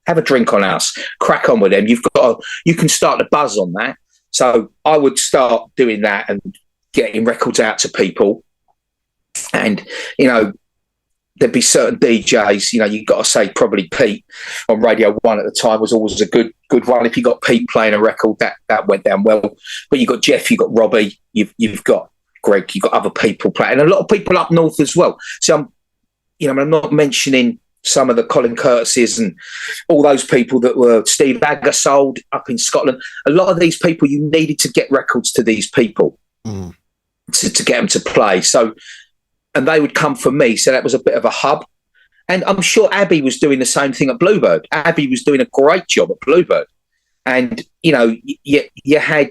Have a drink on us. Crack on with them. You can start the buzz on that." So I would start doing that and getting records out to people, and there'd be certain DJs, you've got to say probably Pete on Radio 1 at the time was always a good one. If you got Pete playing a record, that went down well. But you've got Jeff, you've got Robbie, you've got Greg, you've got other people playing, and a lot of people up north as well. So I'm not mentioning some of the Colin Curtises and all those people that were Steve Agersold up in Scotland. A lot of these people, you needed to get records to these people to get them to play. So, and they would come from me. So that was a bit of a hub. And I'm sure Abby was doing the same thing at Bluebird. Abby was doing a great job at Bluebird. And, you had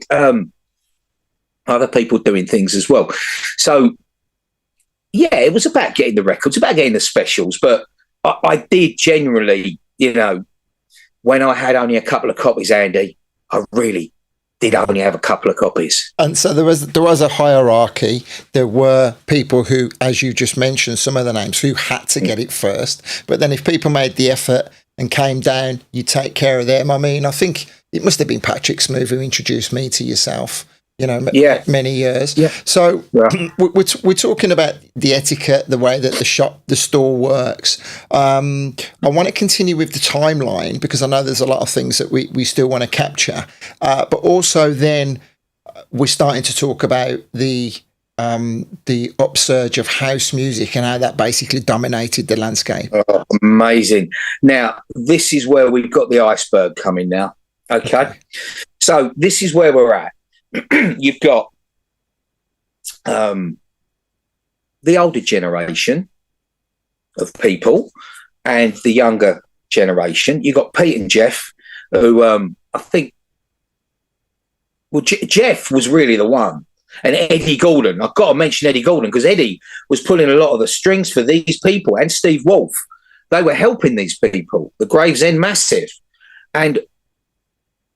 other people doing things as well. So, yeah, it was about getting the records, about getting the specials. But I did generally, when I had only a couple of copies, Andy, I really did only have a couple of copies. And so there was a hierarchy. There were people who, as you just mentioned, some of the names, who had to get it first. But then if people made the effort and came down, you take care of them. I mean, I think it must have been Patrick Smooth who introduced me to yourself, many years. Yeah. So we're talking about the etiquette, the way that the store works. I want to continue with the timeline because I know there's a lot of things that we still want to capture. But also then we're starting to talk about the upsurge of house music and how that basically dominated the landscape. Oh, amazing. Now, this is where we've got the iceberg coming now. Okay. So this is where we're at. You've got the older generation of people and the younger generation. You've got Pete and Jeff, who I think, Jeff was really the one. And Eddie Gordon. I've got to mention Eddie Gordon because Eddie was pulling a lot of the strings for these people, and Steve Wolf. They were helping these people, the Gravesend Massive. And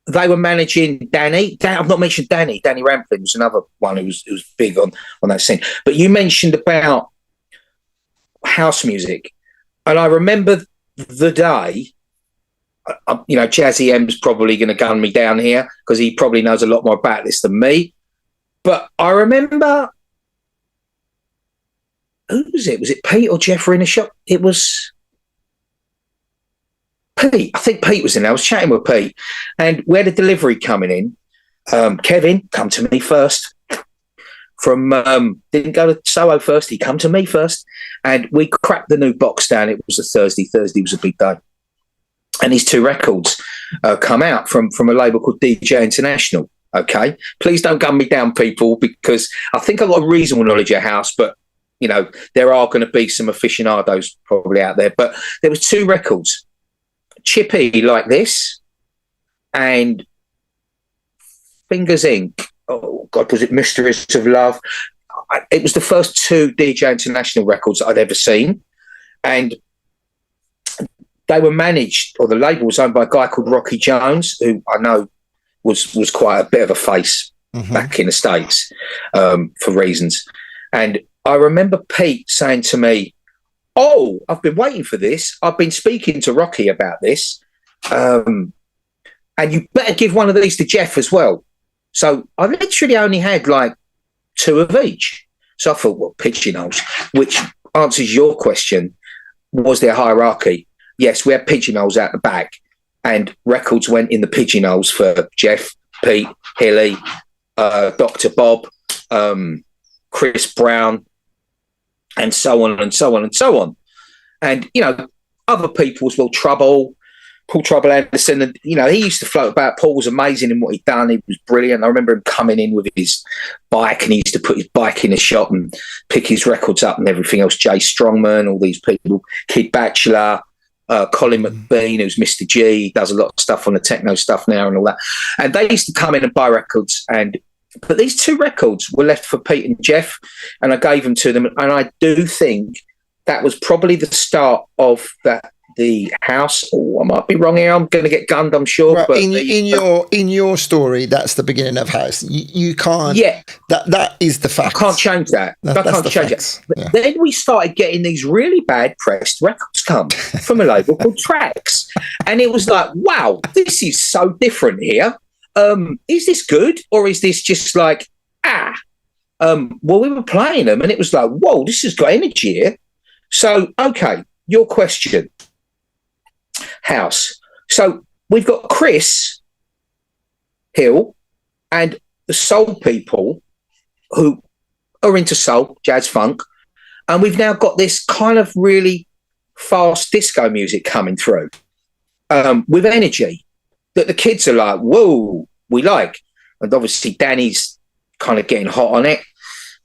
they were managing Danny. I've not mentioned Danny. Danny Ramplin was another one who was big on that scene. But you mentioned about house music. And I remember the day, Jazzy M's probably going to gun me down here because he probably knows a lot more about this than me. But I remember, who was it? Was it Pete or Jeff were in the shop? It was Pete. I think Pete was in there. I was chatting with Pete and we had a delivery coming in. Kevin, come to me first. Didn't go to Soho first. He come to me first. And we cracked the new box down. It was a Thursday. Thursday was a big day. And these two records come out from a label called DJ International. Okay. Please don't gun me down, people, because I think I've got a reasonable knowledge of house, but, there are going to be some aficionados probably out there. But there was two records. Chippy Like This and Fingers Inc. Oh God, was it Mysteries of Love? It was the first two DJ International records that I'd ever seen, and they were managed, or the label was owned by a guy called Rocky Jones, who I know was quite a bit of a face back in the States for reasons. And I remember Pete saying to me, "Oh, I've been waiting for this. I've been speaking to Rocky about this. And you better give one of these to Jeff as well." So I literally only had like two of each. So I thought, well, pigeonholes, which answers your question. Was there hierarchy? Yes, we had pigeonholes out the back and records went in the pigeonholes for Jeff, Pete, Hilly, Dr. Bob, Chris Brown, and so on and so on and so on. And, other people as well, Trouble, Paul Trouble Anderson, and he used to float about. Paul was amazing in what he'd done. He was brilliant. I remember him coming in with his bike, and he used to put his bike in a shop and pick his records up and everything else. Jay Strongman, all these people, Kid Bachelor, Colin McBean, who's Mr. G, does a lot of stuff on the techno stuff now and all that. And they used to come in and buy records, but these 2 records were left for Pete and Jeff, and I gave them to them. And I do think that was probably the start of the house. Oh, I might be wrong here. I'm going to get gunned, I'm sure. Well, but in your story, that's the beginning of house. You can't. Yeah, that is the fact. I can't change that. I can't change it. But then we started getting these really bad pressed records come from a label called Tracks, and it was like, wow, this is so different here. Is this good, or is this just like well, we were playing them, and it was like, whoa, this has got energy here. So, okay, your question. House. So we've got Chris Hill and the soul people who are into soul, jazz, funk, and we've now got this kind of really fast disco music coming through with energy that the kids are like, whoa, we like. And obviously Danny's kind of getting hot on it.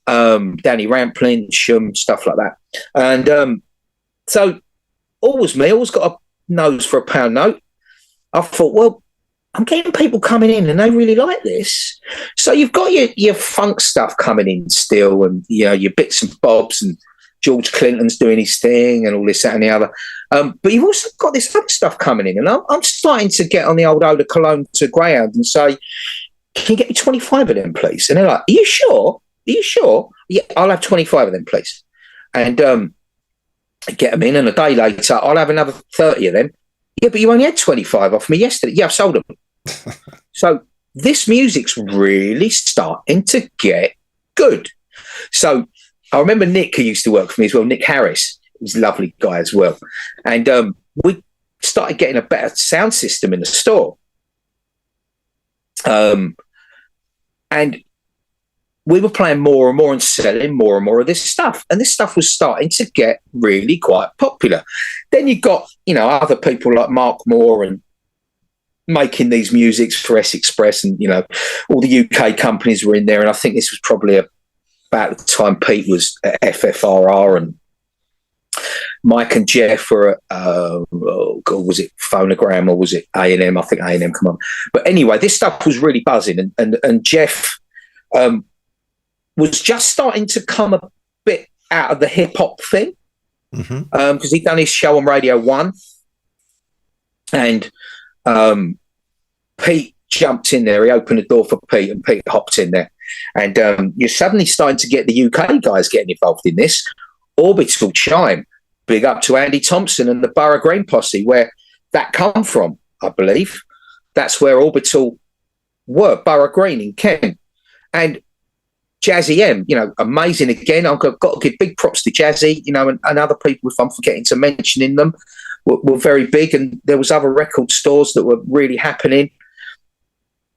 Danny Rampling, Shum, stuff like that. And so always got a nose for a pound note. I thought, well, I'm getting people coming in and they really like this. So you've got your funk stuff coming in still, and your bits and bobs, and George Clinton's doing his thing and all this, that and the other. But you've also got this other stuff coming in, and I'm starting to get on the old Eau de Cologne to Greyhound and say, can you get me 25 of them, please? And they're like, are you sure? Yeah, I'll have 25 of them, please. And get them in, and a day later, I'll have another 30 of them. Yeah, but you only had 25 off me yesterday. Yeah, I've sold them. So this music's really starting to get good. So I remember Nick, who used to work for me as well, Nick Harris. He's a lovely guy as well. And we started getting a better sound system in the store. And we were playing more and more and selling more and more of this stuff. And this stuff was starting to get really quite popular. Then you got, other people like Mark Moore and making these musics for S Express, and, all the UK companies were in there. And I think this was probably about the time Pete was at FFRR, and Mike and Jeff were at, was it Phonogram or was it A&M? I think A&M, come on. But anyway, this stuff was really buzzing. And Jeff was just starting to come a bit out of the hip-hop thing, because he'd done his show on Radio 1. And Pete jumped in there. He opened the door for Pete, and Pete hopped in there. And you're suddenly starting to get the UK guys getting involved in this. Orbital Chime, big up to Andy Thompson and the Borough Green Posse, where that come from, I believe. That's where Orbital were, Borough Green in Kent. And Jazzy M, amazing again. I've got to give big props to Jazzy, and other people, if I'm forgetting to mention them, were very big. And there was other record stores that were really happening.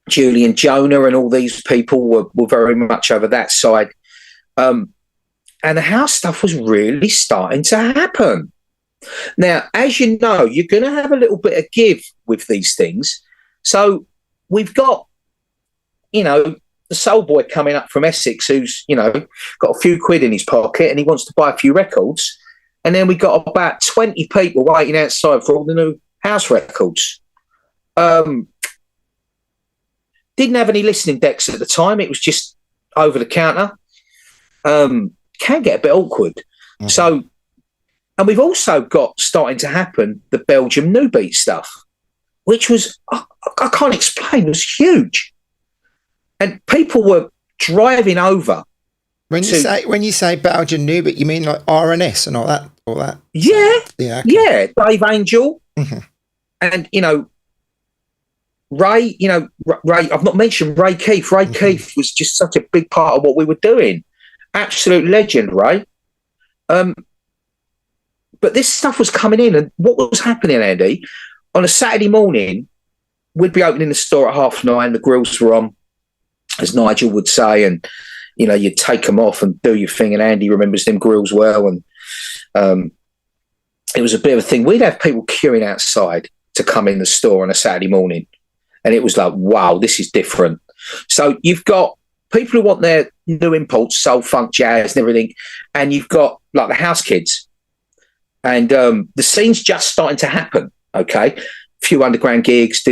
Julian Jonah and all these people were very much over that side. And the house stuff was really starting to happen. Now, as you know, you're going to have a little bit of give with these things. So we've got, the soul boy coming up from Essex who's, got a few quid in his pocket and he wants to buy a few records. And then we got about 20 people waiting outside for all the new house records. Didn't have any listening decks at the time. It was just over the counter. Can get a bit awkward. Mm-hmm. So, and we've also got starting to happen the Belgium new beat stuff, which was, I can't explain, it was huge. And people were driving over. When you say Belgian new beat, you mean like RNS and all that? Yeah. Okay. Yeah. Dave Angel. Mm-hmm. And, Ray, Ray, I've not mentioned Ray Keefe. Ray Keefe was just such a big part of what we were doing. Absolute legend, Ray. But this stuff was coming in, and what was happening, Andy, on a Saturday morning, we'd be opening the store at 9:30, the grills were on, as Nigel would say, and, you'd take them off and do your thing, and Andy remembers them grills well, and it was a bit of a thing. We'd have people queuing outside to come in the store on a Saturday morning. And it was like, wow, this is different. So you've got people who want their new imports, soul, funk, jazz and everything. And you've got like the house kids. And the scene's just starting to happen, okay? A few underground gigs,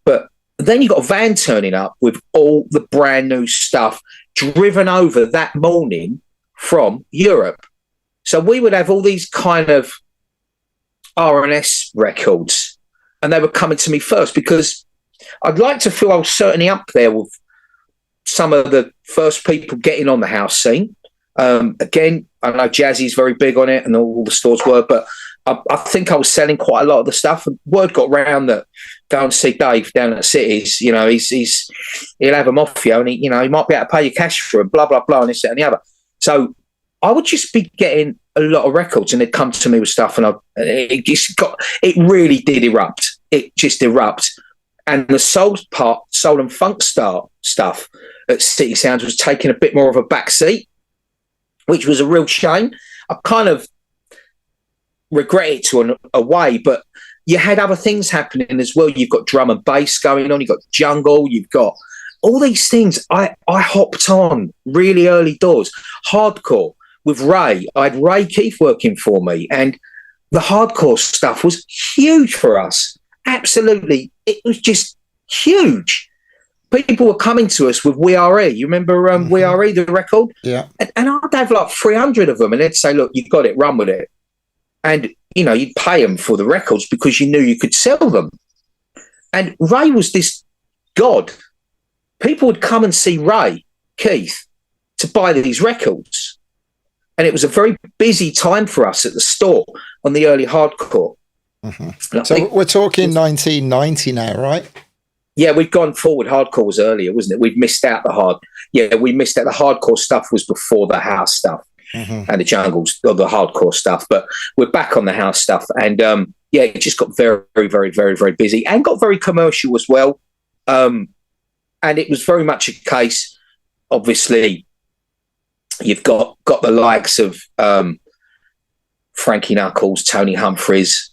but then you've got a van turning up with all the brand new stuff driven over that morning from Europe. So we would have all these kind of R&S records, and they were coming to me first because I'd like to feel I was certainly up there with some of the first people getting on the house scene. Again, I know Jazzy's very big on it and all the stores were, but I think I was selling quite a lot of the stuff. And word got round that go and see Dave down at Cities, you know, he'll have them off you and he might be able to pay you cash for them, blah, blah, blah, and this, that, and the other. So I would just be getting a lot of records and they'd come to me with stuff and it really did erupt. It just erupt. And the soul and funk stuff at City Sounds was taking a bit more of a back seat, which was a real shame. I kind of regret it to a way, but you had other things happening as well. You've got drum and bass going on, you've got jungle, you've got all these things. I hopped on really early doors. Hardcore with Ray. I had Ray Keith working for me, and the hardcore stuff was huge for us. Absolutely. It was just huge. People were coming to us with We Are E. You remember We Are E, the record? Yeah. And I'd have like 300 of them, and they'd say, look, you've got it, run with it. And, you'd pay them for the records because you knew you could sell them. And Ray was this god. People would come and see Ray Keith to buy these records. And it was a very busy time for us at the store on the early hardcore. Mm-hmm. So we're talking 1990 now, right? Yeah, we'd gone forward. Hardcore was earlier, wasn't it? We'd missed out the we missed out. The hardcore stuff was before the house stuff and the jungles, or the hardcore stuff. But we're back on the house stuff. And it just got very, very, very, very, very busy and got very commercial as well. And it was very much a case, obviously, you've got the likes of Frankie Knuckles, Tony Humphries,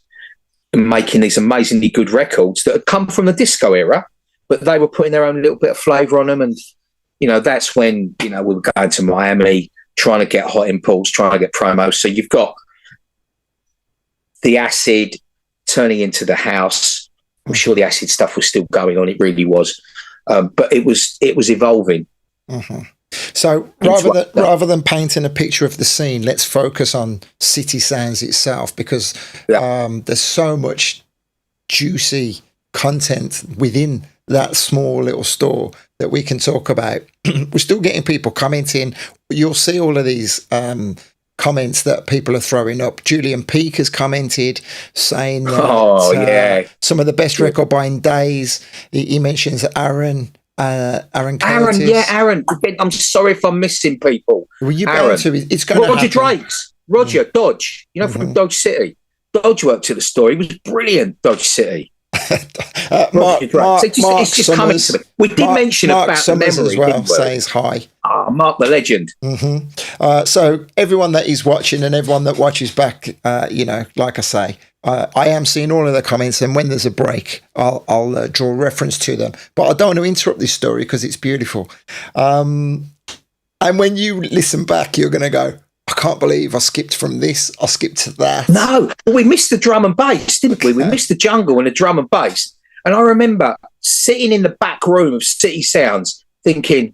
making these amazingly good records that had come from the disco era, but they were putting their own little bit of flavour on them. And, that's when, we were going to Miami, trying to get hot imports, trying to get promos. So you've got the acid turning into the house. I'm sure the acid stuff was still going on. It really was. But it was evolving. Mm-hmm. So rather than painting a picture of the scene, let's focus on City Sounds itself, because there's so much juicy content within that small little store that we can talk about. We're still getting people commenting. You'll see all of these comments that people are throwing up. Julian Peake has commented saying that some of the best record buying days. He mentions Aaron Curtis. Aaron. I'm sorry if I'm missing people. Well, you Aaron. It's going Roger to happen. Drakes. Roger Dodge. From Dodge City. Dodge worked at the store. He was brilliant. Dodge City. Mark it's just coming to me. We did mention Mark about Summers memory as well. Says hi. Mark the legend. Mm-hmm. So everyone that is watching and everyone that watches back, like I say, I am seeing all of the comments, and when there's a break, I'll draw reference to them. But I don't want to interrupt this story because it's beautiful. And when you listen back, you're going to go, I can't believe I skipped from this. I skipped to that. No, we missed the drum and bass, didn't we? We missed the jungle and the drum and bass. And I remember sitting in the back room of City Sounds thinking,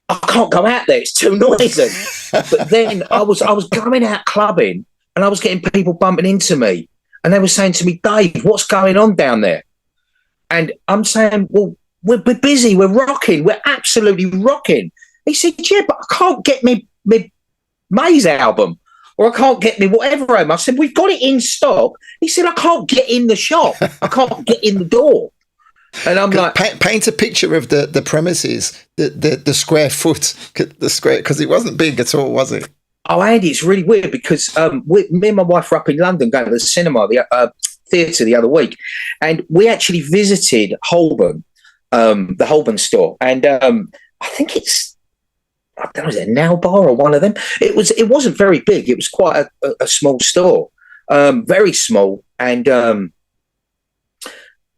I can't go out there. It's too noisy. But then I was going out clubbing and I was getting people bumping into me. And they were saying to me, Dave, what's going on down there? And I'm saying, well, we're busy. We're rocking. We're absolutely rocking. He said, yeah, but I can't get me May's album, or I can't get me whatever album. I said, we've got it in stock. He said, I can't get in the shop. I can't get in the door. And I'm like, paint a picture of the premises, the square foot, because it wasn't big at all, was it? Oh, Andy, it's really weird because me and my wife were up in London going to the cinema, the theatre the other week, and we actually visited Holborn, the Holborn store, and I think I don't know, is it a nail bar or one of them? It wasn't very big. It was quite a small store, very small. And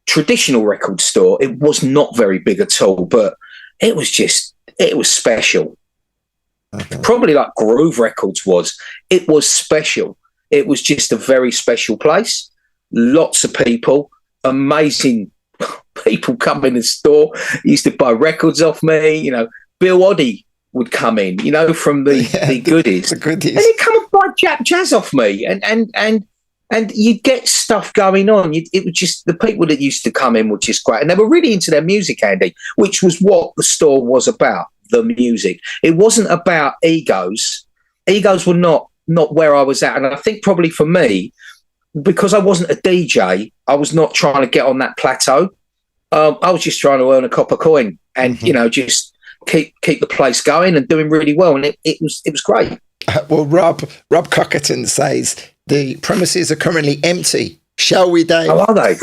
traditional record store, it was not very big at all, but it was special. Probably like Groove Records was. It was special. It was just a very special place. Lots of people, amazing people come in the store, used to buy records off me. You know, Bill Oddie would come in, you know, from the goodies. The goodies. And he'd come and buy jazz off me. And you'd get stuff going on. It was just, the people that used to come in were just great. And they were really into their music, Andy, which was what the store was about. The music. It wasn't about egos. Egos were not where I was at. And I think probably for me, because I wasn't a DJ, I was not trying to get on that plateau. I was just trying to earn a copper coin and, you know, just keep the place going and doing really well. And it was great. Well, Rob Cockerton says the premises are currently empty. Shall we, Dave? Oh, are they?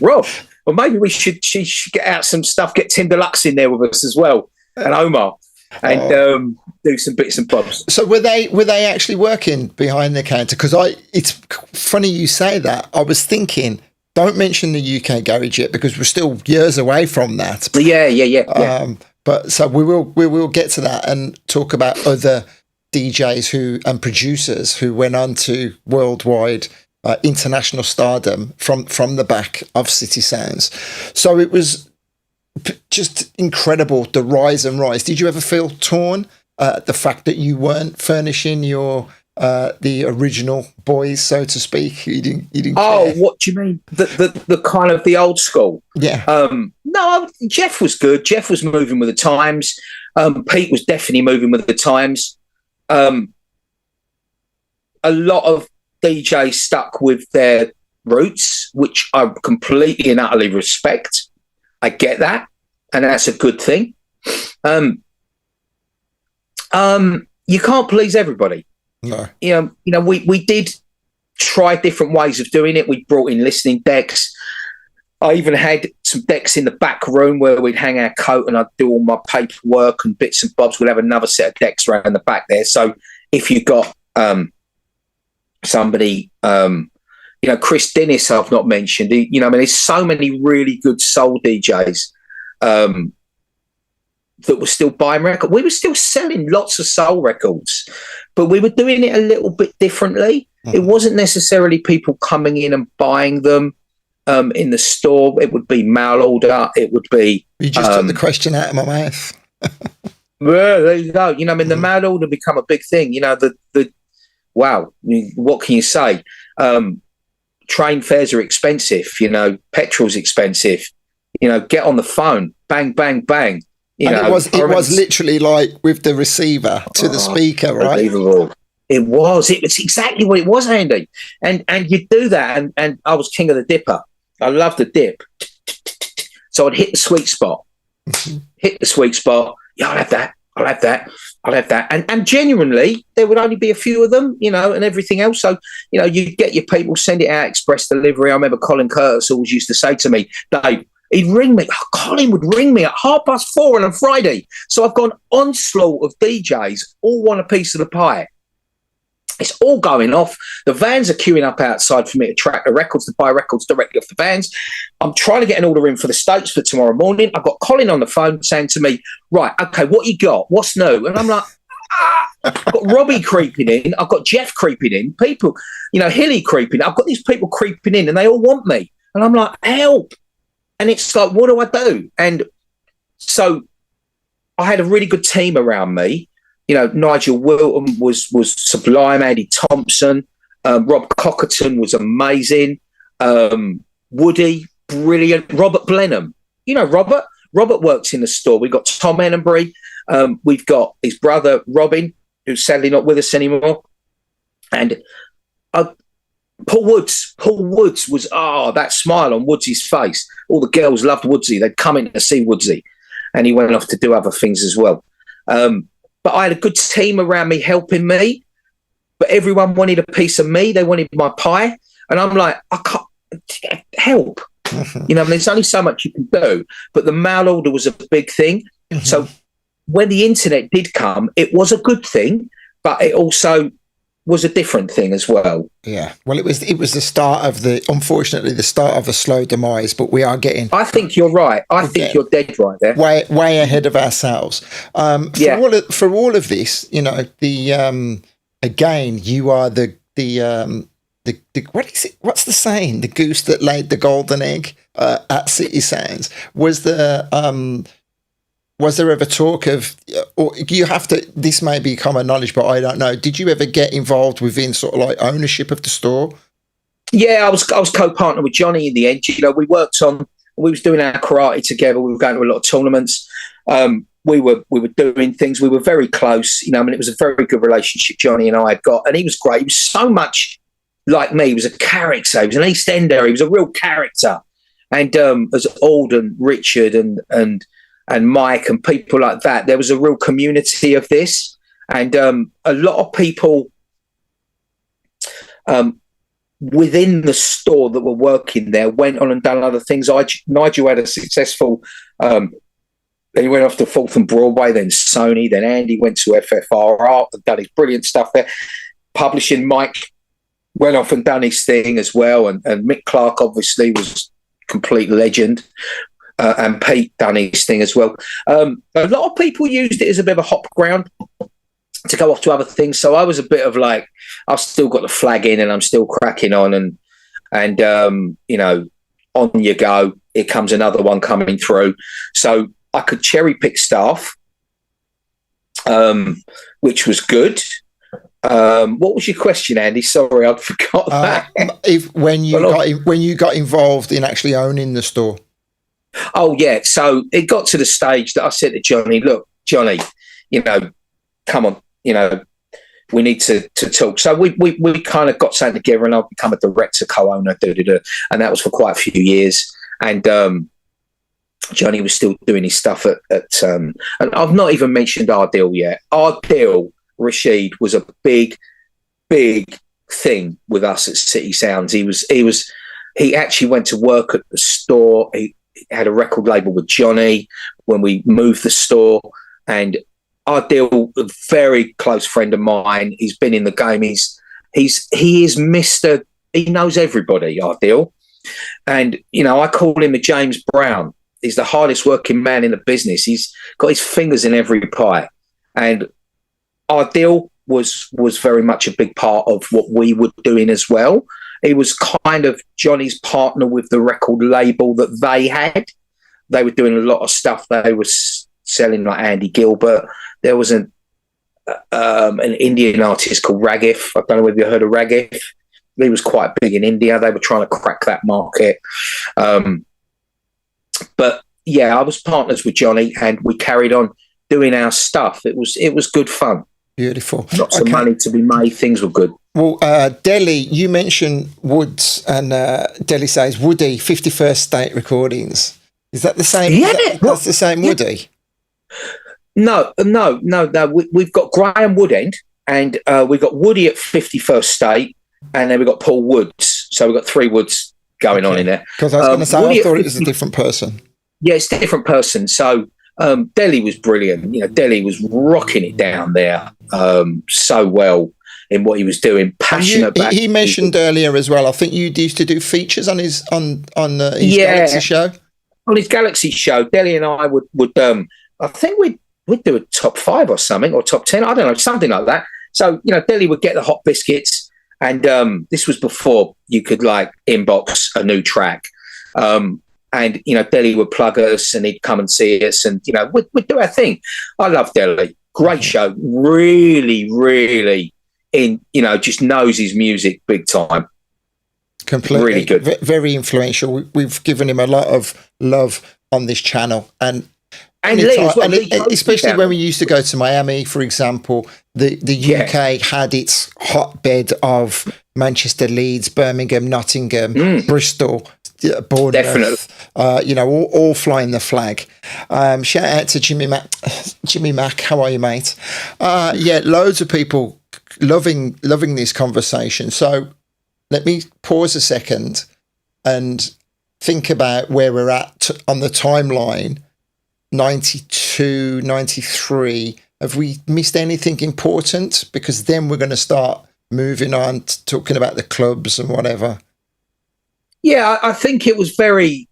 Rob. Well, maybe she should get out some stuff, get Tim Deluxe in there with us as well, and Omar, and do some bits and bobs. So were they actually working behind the counter? Because it's funny you say that. I was thinking, don't mention the UK garage yet because we're still years away from that. Yeah. But so we will get to that and talk about other DJs and producers who went on to worldwide. International stardom from the back of City Sounds. So it was just incredible, the rise and rise. Did you ever feel torn the fact that you weren't furnishing your the original boys, so to speak? You didn't care? What do you mean? The kind of the old school? Yeah. No, Jeff was good. Jeff was moving with the times. Pete was definitely moving with the times. A lot of DJs stuck with their roots, which I completely and utterly respect. I get that, and that's a good thing. You can't please everybody. No. You know, we did try different ways of doing it. We brought in listening decks. I even had some decks in the back room where we'd hang our coat and I'd do all my paperwork and bits and bobs. We'd have another set of decks around the back there. So if you got somebody, you know, Chris Dennis, I've not mentioned. You know, I mean, there's so many really good soul DJs that were still buying records. We were still selling lots of soul records, but we were doing it a little bit differently. It wasn't necessarily people coming in and buying them in the store. It would be mail order. It would be. You just took the question out of my mouth. Well, there you go. You know, I mean, the mail order become a big thing. You know, wow, I mean, what can you say? Train fares are expensive, you know, petrol's expensive, you know, get on the phone, bang, bang, bang. You know, it was literally like with the receiver to the speaker, right? Unbelievable. It was exactly what it was, Andy. And you do that, and I was king of the dipper. I loved the dip. So I'd hit the sweet spot. Yeah, I'll have that. And genuinely, there would only be a few of them, you know, and everything else. So, you know, you get your people, send it out, express delivery. I remember Colin Curtis always used to say to me, Dave, he'd ring me. Colin would ring me at 4:30 on a Friday. So I've got an onslaught of DJs, all want a piece of the pie. It's all going off. The vans are queuing up outside for me to track the records, to buy records directly off the vans. I'm trying to get an order in for the States for tomorrow morning. I've got Colin on the phone saying to me, right, okay, what you got? What's new? And I'm like, I've got Robbie creeping in. I've got Jeff creeping in. People, you know, Hilly creeping. I've got these people creeping in and they all want me. And I'm like, help. And it's like, what do I do? And so I had a really good team around me. You know, Nigel Wilton was sublime. Andy Thompson, Rob Cockerton was amazing. Woody, brilliant. Robert Blenheim, you know, Robert works in the store. We've got Tom Enenbury. We've got his brother Robin, who's sadly not with us anymore. And Paul Woods was that smile on Woodsy's face. All the girls loved Woodsy. They'd come in to see Woodsy, and he went off to do other things as well. But I had a good team around me helping me, but everyone wanted a piece of me. They wanted my pie. And I'm like, I can't help. You know, there's only so much you can do. But the mail order was a big thing. So when the internet did come, it was a good thing, but it also was a different thing as well. Yeah. Well, it was the start of unfortunately the start of a slow demise, but we are getting. I think you're right. I think you're dead right there. Way ahead of ourselves. For all of this, the again, you are the what is it? What's the saying? The goose that laid the golden egg at City Sounds. Was there ever talk of, or you have to, this may be common knowledge, but I don't know. Did you ever get involved within sort of like ownership of the store? Yeah, I was co-partner with Johnny in the end. We was doing our karate together. We were going to a lot of tournaments. We were doing things. We were very close. It was a very good relationship Johnny and I had got, and he was great. He was so much like me. He was a character. He was an East Ender. He was a real character. And as Alden, Richard, and Mike and people like that, there was a real community of this, and a lot of people within the store that were working there went on and done other things. Nigel had a successful. Then he went off to Fourth and Broadway, then Sony, then Andy went to FFR Art and done his brilliant stuff there. Publishing, Mike went off and done his thing as well, and Mick Clark obviously was complete legend. And Pete done his thing as well. A lot of people used it as a bit of a hop ground to go off to other things. So I was a bit of like, I've still got the flag in and I'm still cracking on, and on you go. Here comes another one coming through. So I could cherry pick staff, which was good. What was your question, Andy? Sorry, I forgot that. When you got involved in actually owning the store. Oh, yeah. So it got to the stage that I said to Johnny, look, Johnny, come on, we need to talk. So we kind of got something together, and I've become a director, co-owner, and that was for quite a few years. And Johnny was still doing his stuff at and I've not even mentioned Ardil yet. Ardil Rashid was a big thing with us at City Sounds. He actually went to work at the store. He had a record label with Johnny when we moved the store, and Ardil, a very close friend of mine. He's been in the game. He is Mr. He knows everybody, Ardil. And, I call him the James Brown. He's the hardest working man in the business. He's got his fingers in every pie. And Ardil was very much a big part of what we were doing as well. He was kind of Johnny's partner with the record label that they had. They were doing a lot of stuff. They were selling like Andy Gilbert. There was an Indian artist called Ragif. I don't know whether you heard of Ragif. He was quite big in India. They were trying to crack that market. But yeah, I was partners with Johnny, and we carried on doing our stuff. It was good fun. Beautiful. Lots of money to be made. Things were good. Well, Delhi, you mentioned Woods, and Delhi says Woody, 51st State Recordings. Is that the same? Yeah. That's the same Woody? No. We've got Graham Woodend, and we've got Woody at 51st State, and then we've got Paul Woods. So we've got three Woods going on in there. Because I was going to say, I thought it was a different person. Yeah, it's a different person. So Delhi was brilliant. Delhi was rocking it down there so well in what he was doing. Passionate about. He mentioned earlier as well. I think you used to do features on his Galaxy show. On his Galaxy show, Delhi and I would I think we'd do a top 5 or something, or top 10. I don't know, something like that. So Delhi would get the hot biscuits, and this was before you could like inbox a new track. And Delhi would plug us, and he'd come and see us, and we'd do our thing. I love Delhi. Great show. Really, really just knows his music big time. Completely. Really good. Very influential. We've given him a lot of love on this channel, and Lee as well. Especially when we used to go to Miami, for example. The UK had its hotbed of Manchester, Leeds, Birmingham, Nottingham, Bristol, Bournemouth, all flying the flag. Shout out to Jimmy Mack. How are you, mate? Loads of people loving this conversation. So let me pause a second and think about where we're at on the timeline. 92, 93. Have we missed anything important? Because then we're going to start moving on, talking about the clubs and whatever? Yeah, I think it was the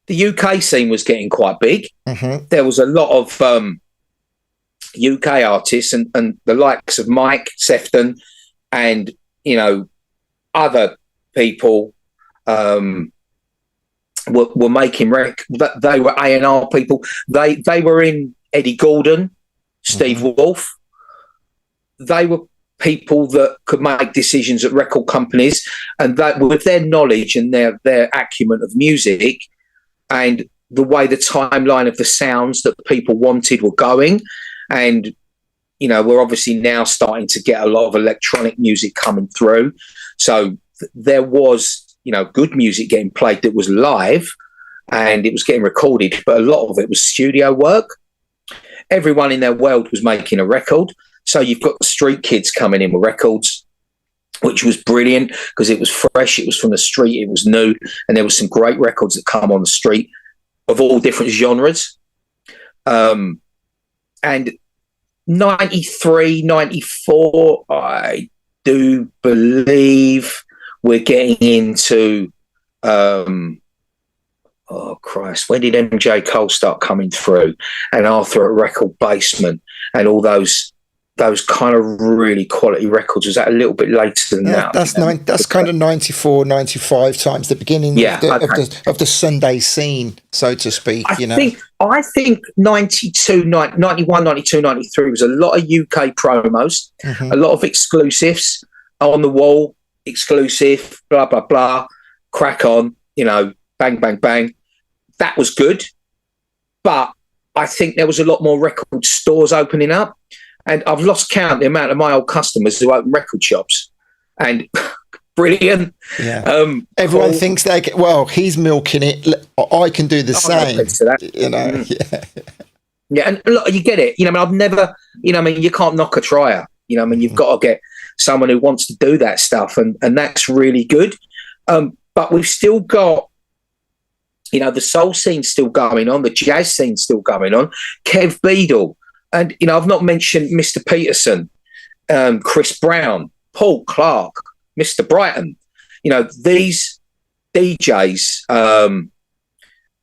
UK scene was getting quite big. Mm-hmm. There was a lot of UK artists and the likes of Mike Sefton and, other people were making they were A&R people. They were in Eddie Gordon, Steve Wolfe. They were people that could make decisions at record companies, and that with their knowledge and their acumen of music and the way the timeline of the sounds that people wanted were going. And, we're obviously now starting to get a lot of electronic music coming through. So there was, good music getting played that was live and it was getting recorded, but a lot of it was studio work. Everyone in their world was making a record. So you've got the street kids coming in with records, which was brilliant because it was fresh, it was from the street, it was new, and there was some great records that come on the street of all different genres. And 93, 94, I do believe we're getting into, oh Christ, when did MJ Cole start coming through? And Arthur at Record Basement and all those kind of really quality records. Was that a little bit later than that? That's kind of 94, 95 times, the beginning of the Sunday scene, so to speak. I think 92, 91, 92, 93 was a lot of UK promos, a lot of exclusives on the wall, exclusive, blah, blah, blah, crack on, bang, bang, bang. That was good. But I think there was a lot more record stores opening up. And I've lost count the amount of my old customers who open record shops. And brilliant. Yeah. Everyone thinks he's milking it. I can do the same. Yeah, and look, you get it. I've never, you can't knock a trier. You've got to get someone who wants to do that stuff. And that's really good. But we've still got, the soul scene's still going on. The jazz scene's still going on. Kev Beadle. And, I've not mentioned Mr. Peterson, Chris Brown, Paul Clark, Mr. Brighton. These DJs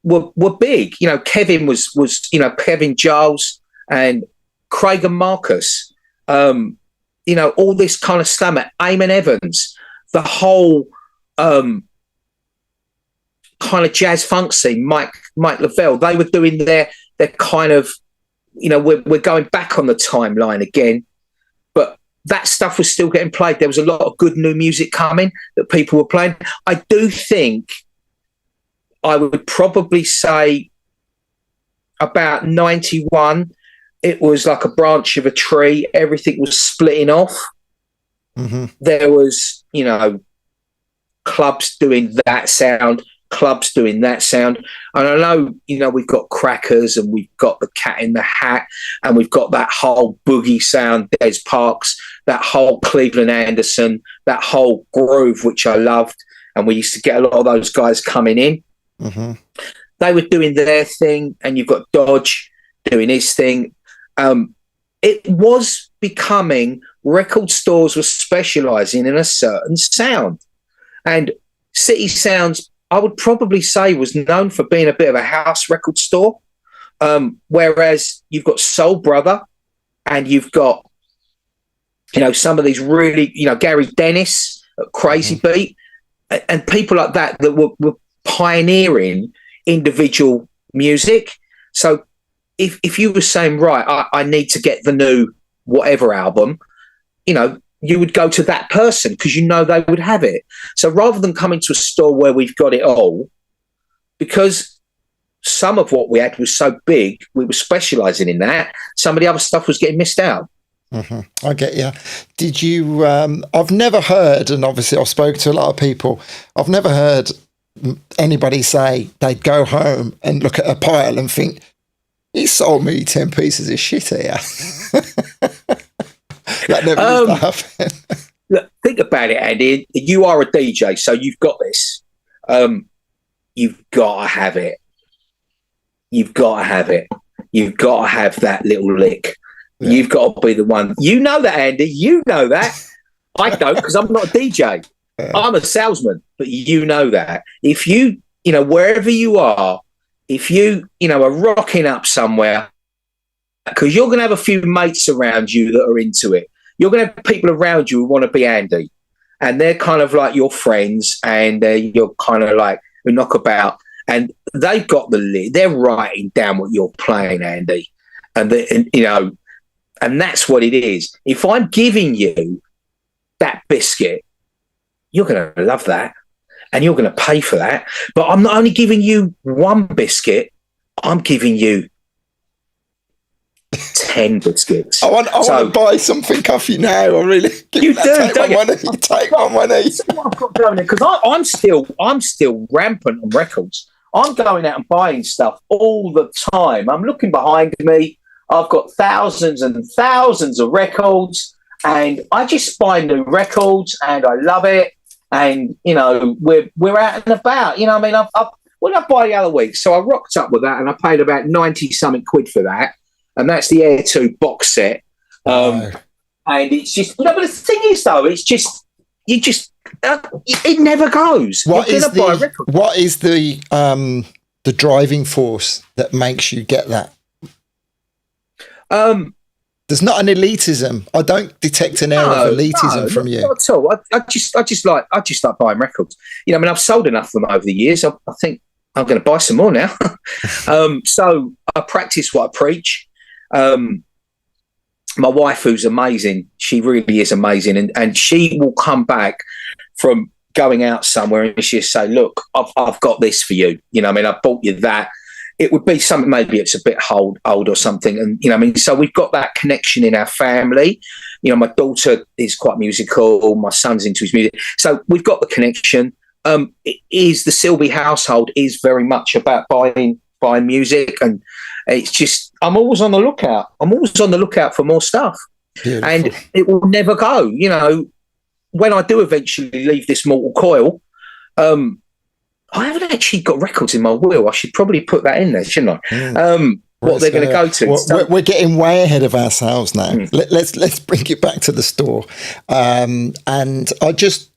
were big. Kevin was Kevin Giles and Craig and Marcus. All this kind of slammer. Eamon Evans, the whole kind of jazz funk scene. Mike Lavelle. They were doing their kind of. We're going back on the timeline again, but that stuff was still getting played. There was a lot of good new music coming that people were playing. I do think I would probably say about 91, it was like a branch of a tree. Everything was splitting off. Mm-hmm. There was, clubs doing that sound, clubs doing that sound. And I know, we've got Crackers and we've got the Cat in the Hat and we've got that whole boogie sound, Des Parks, that whole Cleveland Anderson, that whole groove, which I loved. And we used to get a lot of those guys coming in. Mm-hmm. They were doing their thing, and you've got Dodge doing his thing. It was becoming, record stores were specialising in a certain sound. And City Sounds, I would probably say, was known for being a bit of a house record store, whereas you've got Soul Brother and you've got, some of these really, Gary Dennis at Crazy Beat and people like that were pioneering individual music. So if you were saying, right, I need to get the new whatever album, you would go to that person because they would have it. So rather than coming to a store where we've got it all, because some of what we had was so big, we were specialising in that, some of the other stuff was getting missed out. Mm-hmm. I get you. Did you, I've never heard, and obviously I've spoken to a lot of people, I've never heard anybody say they'd go home and look at a pile and think, he sold me 10 pieces of shit here. That never used to happen. Look, think about it, Andy. You are a DJ, so you've got this. You've got to have it. You've got to have it. You've got to have that little lick. Yeah. You've got to be the one. You know that, Andy. You know that. I don't, because I'm not a DJ. I'm a salesman, but you know that. If you, wherever you are, if you, are rocking up somewhere, because you're going to have a few mates around you that are into it. You're going to have people around you who want to be Andy. And they're kind of like your friends, and you're kind of like who knock about. And they've got they're writing down what you're playing, Andy. And that's what it is. If I'm giving you that biscuit, you're going to love that. And you're going to pay for that. But I'm not only giving you one biscuit, I'm giving you 10 biscuits. I want to buy something off you now. I really. You do, don't you? You take my money. So what I've got going, because I'm still rampant on records. I'm going out and buying stuff all the time. I'm looking behind me. I've got thousands and thousands of records, and I just buy new records, and I love it. And we're out and about. When I buy the other week, so I rocked up with that, and I paid about 90 something quid for that. And that's the Air 2 box set. And it's just, but the thing is, though, it's just, it never goes. What is the driving force that makes you get that? There's not an elitism. I don't detect an air of elitism from you. Not at all. I just like buying records. I've sold enough of them over the years. I think I'm going to buy some more now. So I practice what I preach. My wife, who's amazing, she really is amazing, and she will come back from going out somewhere and she'll say, look, I've got this for you. I bought you that. It would be something, maybe it's a bit old or something. And, so we've got that connection in our family. My daughter is quite musical. My son's into his music. So we've got the connection. The Silby household is very much about buying music, and it's just, I'm always on the lookout. I'm always on the lookout for more stuff. Beautiful. And it will never go. When I do eventually leave this mortal coil, I haven't actually got records in my will. I should probably put that in there, shouldn't I? What they're going to go to. We're getting way ahead of ourselves now. Let's bring it back to the store. And I just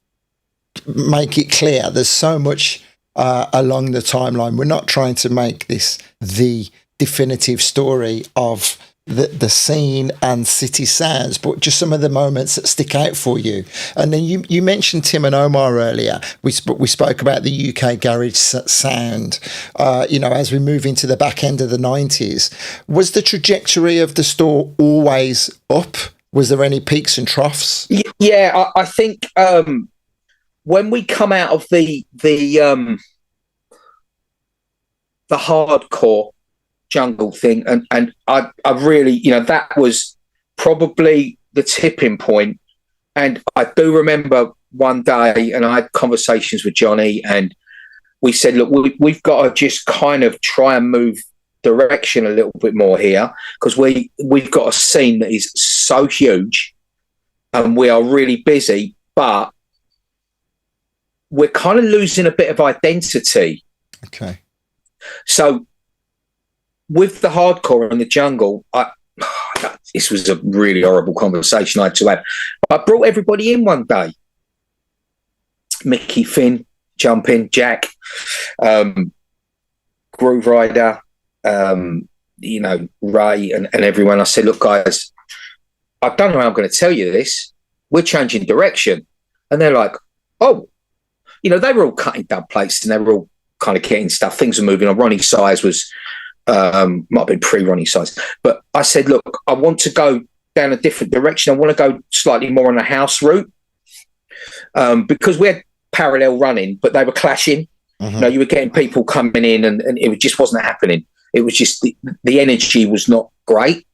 make it clear there's so much along the timeline. We're not trying to make this the definitive story of the scene and city sounds, but just some of the moments that stick out for you. And then you mentioned Tim and Omar earlier. We spoke about the UK garage sound. As we move into the back end of the 90s, was the trajectory of the store always up? Was there any peaks and troughs? Yeah, I think when we come out of the hardcore jungle thing, and I really, that was probably the tipping point. And I do remember one day, and I had conversations with Johnny, and we said, look, we've got to just kind of try and move direction a little bit more here, because we've got a scene that is so huge and we are really busy, but we're kind of losing a bit of identity. Okay. So with the hardcore and the jungle, this was a really horrible conversation I had to have. I brought everybody in one day. Mickey, Finn, Jumpin', Jack, Groove Rider, Ray and everyone. I said, look, guys, I don't know how I'm going to tell you this. We're changing direction. And they're like, oh, they were all cutting dub plates and they were all kind of getting stuff. Things were moving on. Ronnie Size was, might have been pre-Ronnie Size. But I said, look, I want to go down a different direction. I want to go slightly more on a house route, because we had parallel running, but they were clashing. Mm-hmm. You were getting people coming in and it just wasn't happening. It was just the energy was not great.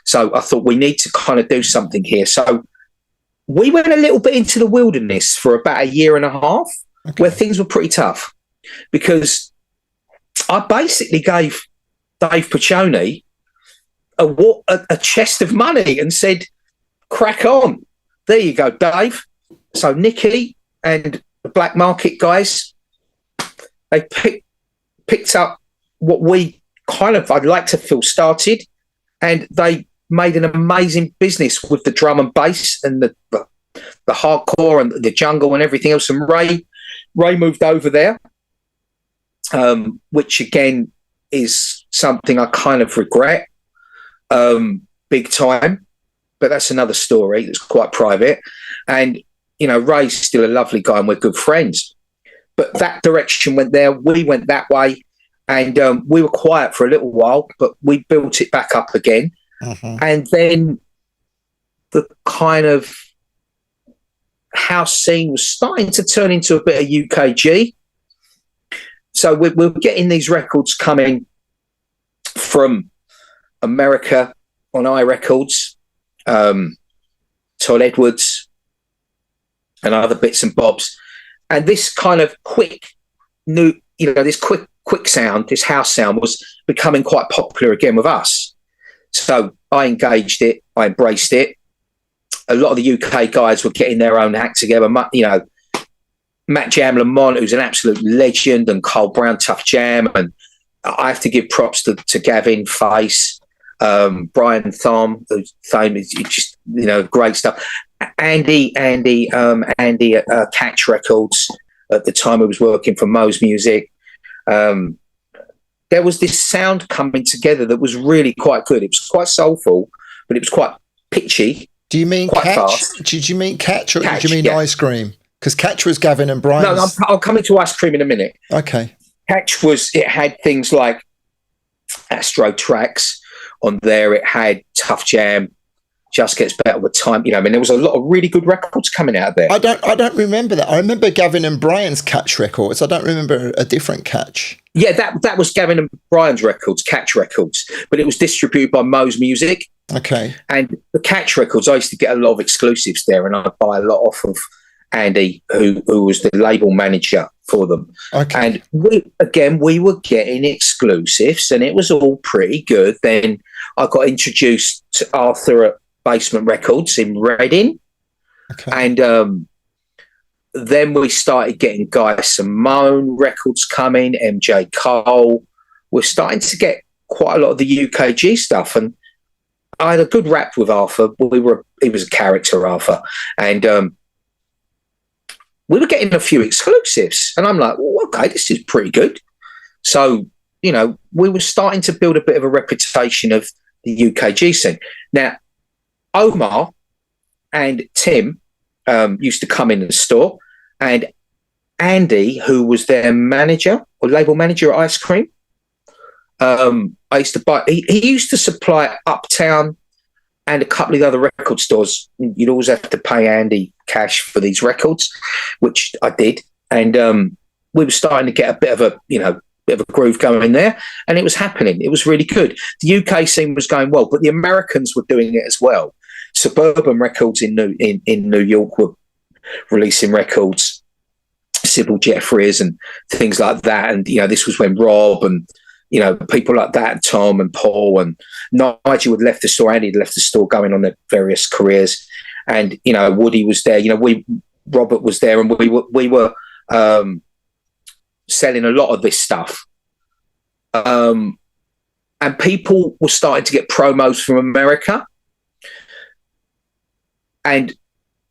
So I thought we need to kind of do something here. So we went a little bit into the wilderness for about a year and a half, where things were pretty tough, because I basically gave Dave Piccioni a chest of money and said, crack on. There you go, Dave. So Nicky and the Black Market guys, they picked up what we kind of, I'd like to feel, started, and they made an amazing business with the drum and bass and the the hardcore and the jungle and everything else. And Ray moved over there, which again is something I kind of regret, big time. But that's another story. It's quite private. And, Ray's still a lovely guy and we're good friends. But that direction went there. We went that way. And we were quiet for a little while, but we built it back up again. And then the kind of house scene was starting to turn into a bit of UKG. So we're getting these records coming from America on iRecords, Todd Edwards and other bits and bobs. And this kind of quick sound, this house sound was becoming quite popular again with us. So I engaged it, I embraced it. A lot of the UK guys were getting their own act together. Matt Jam Lamont, who's an absolute legend, and Cole Brown, Tough Jam. And I have to give props to Gavin Face, Brian Thom, who's famous, just, great stuff. Andy at Catch Records at the time, who was working for Mo's Music. There was this sound coming together that was really quite good. It was quite soulful, but it was quite pitchy. Do you mean Catch? Fast. Did you mean Catch or did you mean Ice Cream? Because Catch was Gavin and Brian. No, I'll come into Ice Cream in a minute. Okay. Catch it had things like Astro Tracks on there. It had Tough Jam, Just Gets Better with Time. There was a lot of really good records coming out of there. I don't remember that. I remember Gavin and Brian's Catch records. I don't remember a different Catch. Yeah, that was Gavin and Brian's records, Catch Records, but it was distributed by Mo's Music. Okay. And the Catch Records, I used to get a lot of exclusives there, and I'd buy a lot off of Andy, who was the label manager for them. Okay. And we were getting exclusives, and it was all pretty good. Then I got introduced to Arthur at Basement Records in Reading. Okay. And then we started getting Guy Simone records coming, MJ Cole. We're starting to get quite a lot of the UKG stuff. And I had a good rap with Arthur. He was a character, Arthur. And we were getting a few exclusives. And I'm like, well, okay, this is pretty good. So, we were starting to build a bit of a reputation of the UKG scene. Now, Omar and Tim used to come in the store, and Andy, who was their manager or label manager at Ice Cream, I used to buy. He used to supply Uptown and a couple of other record stores. You'd always have to pay Andy cash for these records, which I did, and we were starting to get a bit of a groove going in there, and it was happening. It was really good. The UK scene was going well, but the Americans were doing it as well. Suburban Records in New York were releasing records, Sybil Jeffries and things like that. And this was when Rob and people like that, Tom and Paul and Nigel had left the store. Andy had left the store, going on their various careers. And Woody was there. Robert was there, and we were selling a lot of this stuff. And people were starting to get promos from America. And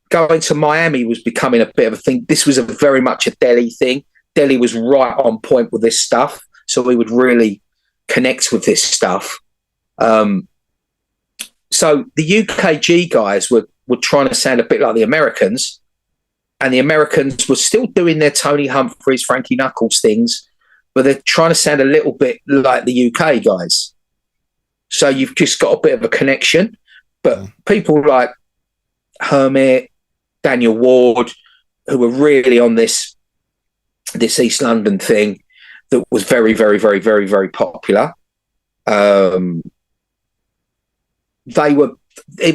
going to Miami was becoming a bit of a thing. This was very much a Delhi thing. Delhi was right on point with this stuff. So we would really connect with this stuff. So the UKG guys were trying to sound a bit like the Americans. And the Americans were still doing their Tony Humphries, Frankie Knuckles things, but they're trying to sound a little bit like the UK guys. So you've just got a bit of a connection. But people like Hermit, Daniel Ward, who were really on this East London thing that was very, very, very, very, very popular. It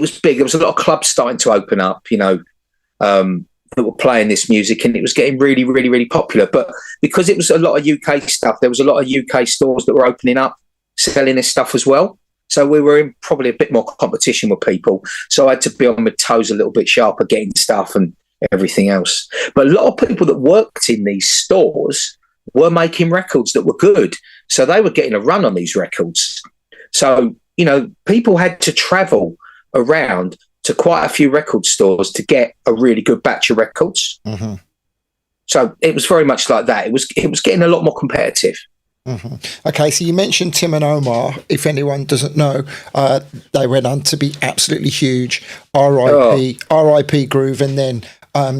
was big. There was a lot of clubs starting to open up, that were playing this music, and it was getting really, really, really popular. But because it was a lot of UK stuff, there was a lot of UK stores that were opening up, selling this stuff as well. So we were in probably a bit more competition with people. So I had to be on my toes a little bit sharper, getting stuff and everything else. But a lot of people that worked in these stores were making records that were good. So they were getting a run on these records. So, people had to travel around to quite a few record stores to get a really good batch of records. Mm-hmm. So it was very much like that. It was getting a lot more competitive. Mm-hmm. Okay, so you mentioned Tim and Omar. If anyone doesn't know, they went on to be absolutely huge. R.I.P. Groove, and then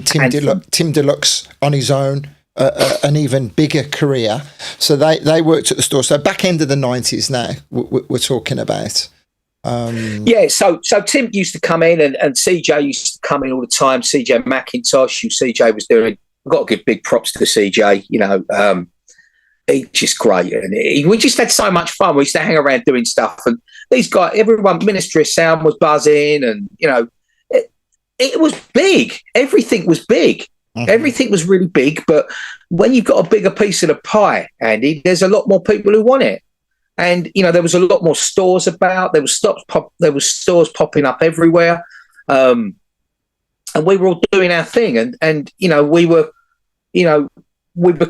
Tim Deluxe on his own, an even bigger career. So they worked at the store. So back end of the 90s now, we're talking about. Yeah, so Tim used to come in, and CJ used to come in all the time. CJ McIntosh, who CJ was doing. I've got to give big props to CJ. You know, he's just great, and we just had so much fun. We used to hang around doing stuff, and these guys, everyone, Ministry of Sound was buzzing, and you know, it was big. Everything was big. Mm-hmm. Everything was really big. But when you've got a bigger piece of the pie, Andy, there's a lot more people who want it. And you know, there was a lot more stores about. There was stores popping up everywhere, and we were all doing our thing. And you know, we were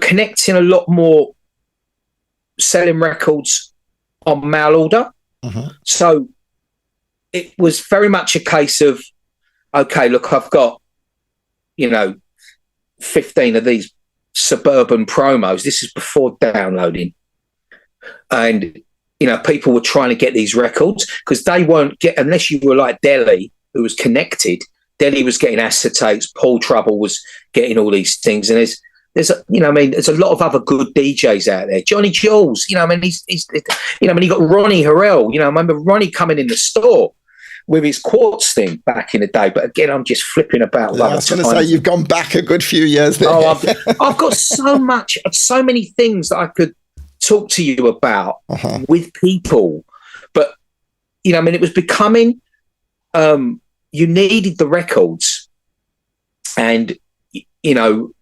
connecting a lot more, selling records on mail order. Mm-hmm. So it was very much a case of, okay, look, I've got 15 of these suburban promos. This is before downloading. And, you know, people were trying to get these records because they won't get, unless you were like Delhi, who was connected. Delhi was getting acetates. Paul Trouble was getting all these things. And there's a lot of other good DJs out there. Johnny Jules, you know, he's you got Ronnie Harrell. You know, I remember Ronnie coming in the store with his quartz thing back in the day. But again, I'm just flipping about. Yeah, I was going to say, you've gone back a good few years there. Oh, I've got so many things that I could talk to you about with people. But, you know, I mean, it was becoming, you needed the records. And, you know,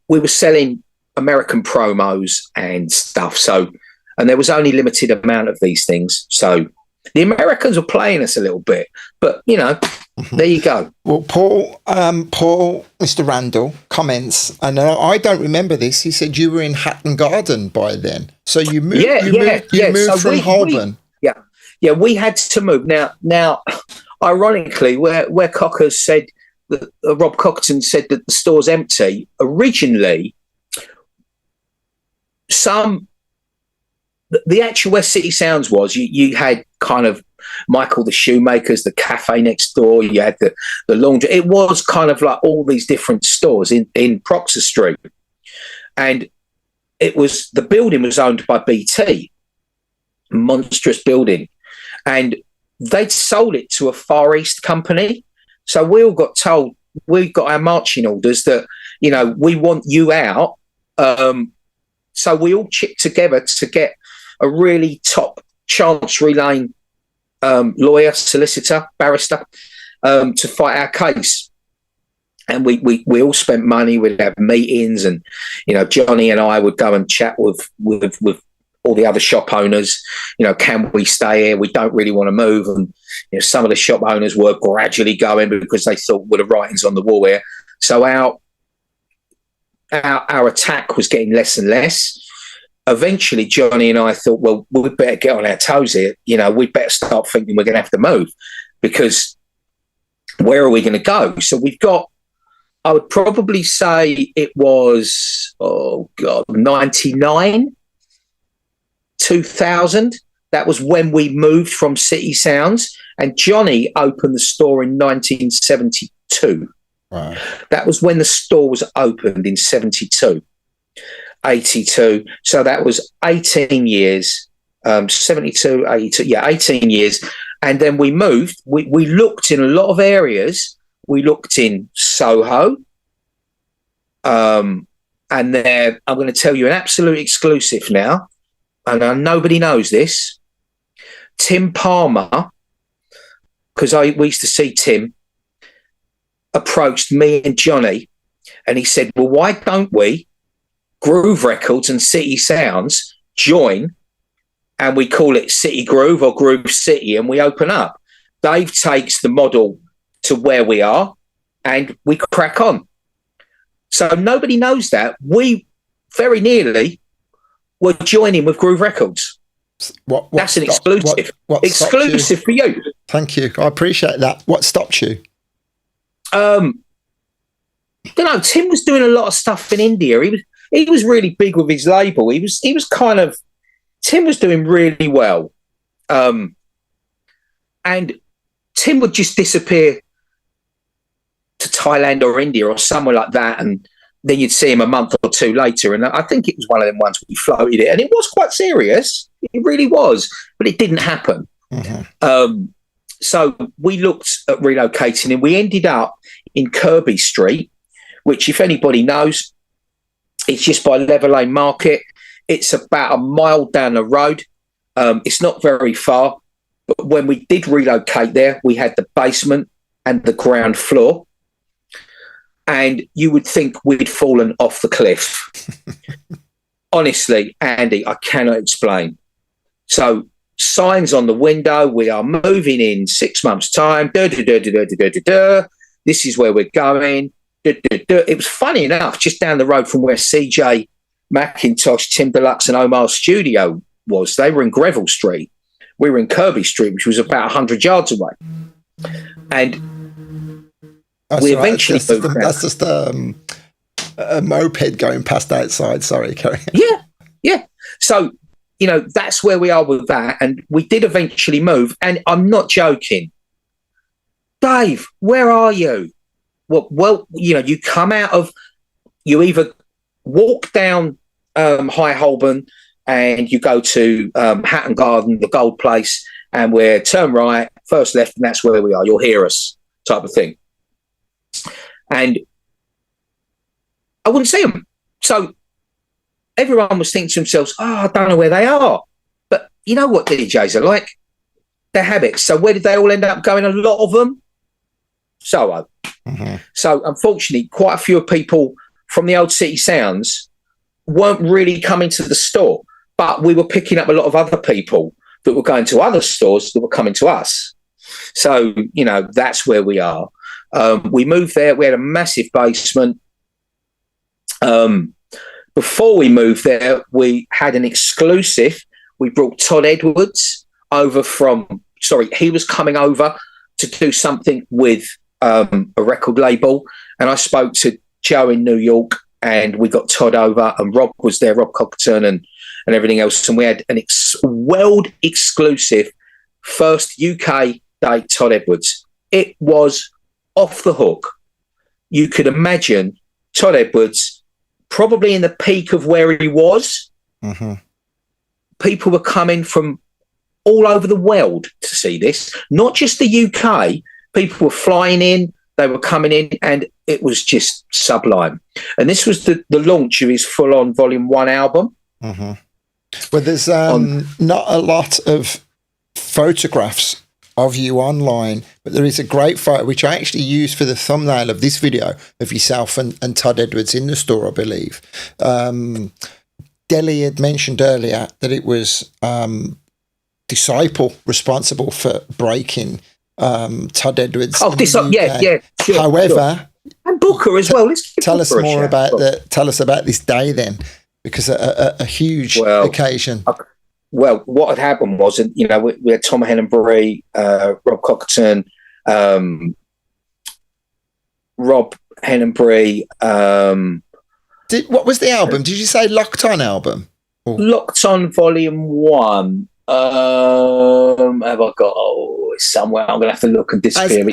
we were selling American promos and stuff. So, and there was only limited amount of these things. So the Americans were playing us a little bit, but you know, there you go. Well, Paul, Mr. Randall comments, and I don't remember this. He said you were in Hatton Garden by then. So you moved, moved so from Holborn. Yeah. We had to move. Now, ironically, where Cocker said, Rob Cockton said that the store's empty. Originally, the actual West City Sounds was you had kind of Michael the Shoemaker's, the cafe next door. You had the laundry. It was kind of like all these different stores in Proctor Street, and the building was owned by BT, monstrous building, and they'd sold it to a Far East company. So we all got told, we got our marching orders that, you know, we want you out. So we all chipped together to get a really top Chancery Lane lawyer, solicitor, barrister to fight our case. And we all spent money. We'd have meetings, and, you know, Johnny and I would go and chat with all the other shop owners. You know, can we stay here? We don't really want to move. And, you know, some of the shop owners were gradually going because they thought, well, the writing's on the wall here. So our attack was getting less and less. Eventually, Johnny and I thought, well, we'd better get on our toes here. You know, we'd better start thinking we're going to have to move, because where are we going to go? So we've got, I would probably say it was, 99, 2000. That was when we moved from City Sounds, and Johnny opened the store in 1972. Wow. That was when the store was opened in 72. 82. So that was 18 years, 72, 82, 18 years. And then we moved. We looked in a lot of areas. We looked in Soho. And there, I'm going to tell you an absolute exclusive now. And nobody knows this. Tim Palmer, because we used to see Tim, approached me and Johnny, and he said, well, why don't we, Groove Records and City Sounds, join, and we call it City Groove or Groove City, and we open up. Dave takes the model to where we are, and we crack on. So nobody knows that. We very nearly were joining with Groove Records. That's an exclusive. Exclusive for you. Thank you. I appreciate that. What stopped you? Don't know. Tim was doing a lot of stuff in India. He was really big with his label. Tim was doing really well. And Tim would just disappear to Thailand or India or somewhere like that, and then you'd see him a month or two later. And I think it was one of them ones where he floated it, and it was quite serious. It really was, but it didn't happen. Mm-hmm. So we looked at relocating, and we ended up in Kirby Street, which, if anybody knows, it's just by Lever Lane Market. It's about a mile down the road. It's not very far. But when we did relocate there, we had the basement and the ground floor. And you would think we'd fallen off the cliff. Honestly, Andy, I cannot explain. So signs on the window, we are moving in 6 months' time. This is where we're going. It was funny enough, just down the road from where CJ McIntosh, Tim Deluxe and Omar's studio was. They were in Greville Street. We were in Kirby Street, which was about 100 yards away. And we eventually moved around. That's just a moped going past outside. Sorry, Kerry. Yeah. So, that's where we are with that. And we did eventually move. And I'm not joking. Dave, where are you? Well, you come out of, you either walk down High Holborn and you go to Hatton Garden, the Gold Place, and we're turn right, first left, and that's where we are. You'll hear us, type of thing. And I wouldn't see them. So everyone was thinking to themselves, I don't know where they are. But you know what DJs are like? Their habits. So where did they all end up going? A lot of them? Soho. Mm-hmm. So unfortunately, quite a few people from the old City Sounds weren't really coming to the store, but we were picking up a lot of other people that were going to other stores that were coming to us. So, that's where we are. We moved there. We had a massive basement. Before we moved there, we had an exclusive. We brought Todd Edwards over he was coming over to do something with a record label, and I spoke to Joe in New York, and we got Todd over, and Rob was there, Rob Cockerton and everything else, and we had an world exclusive first UK date Todd Edwards. It was off the hook. You could imagine Todd Edwards probably in the peak of where he was. Mm-hmm. People were coming from all over the world to see this, not just the UK. People were flying in, they were coming in, and it was just sublime. And this was the launch of his full-on Volume 1 album. Mm-hmm. Well, there's not a lot of photographs of you online, but there is a great photo, which I actually used for the thumbnail of this video, of yourself and Todd Edwards in the store, I believe. Delhi had mentioned earlier that it was Disciple responsible for breaking Todd Edwards. Yeah. Sure, however, and Booker as well. Tell us about this day then, because a huge occasion. Well, what had happened was, we had Tom Hennenbury, Rob Cockerton, Rob Hennenbury. What was the album? Did you say Locked On album? Or? Locked On Volume 1. Have I got it's somewhere? I'm going to have to look and disappear.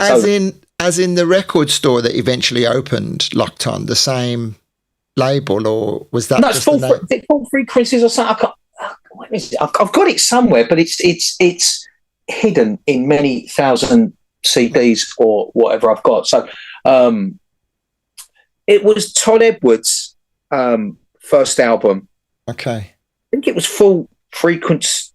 As in the record store that eventually opened, Locked On, the same label, or was that? No, it's Full Frequencies or something. I've got it somewhere, but it's hidden in many thousand CDs or whatever I've got. So it was Todd Edwards' first album. Okay. I think it was Full Frequency.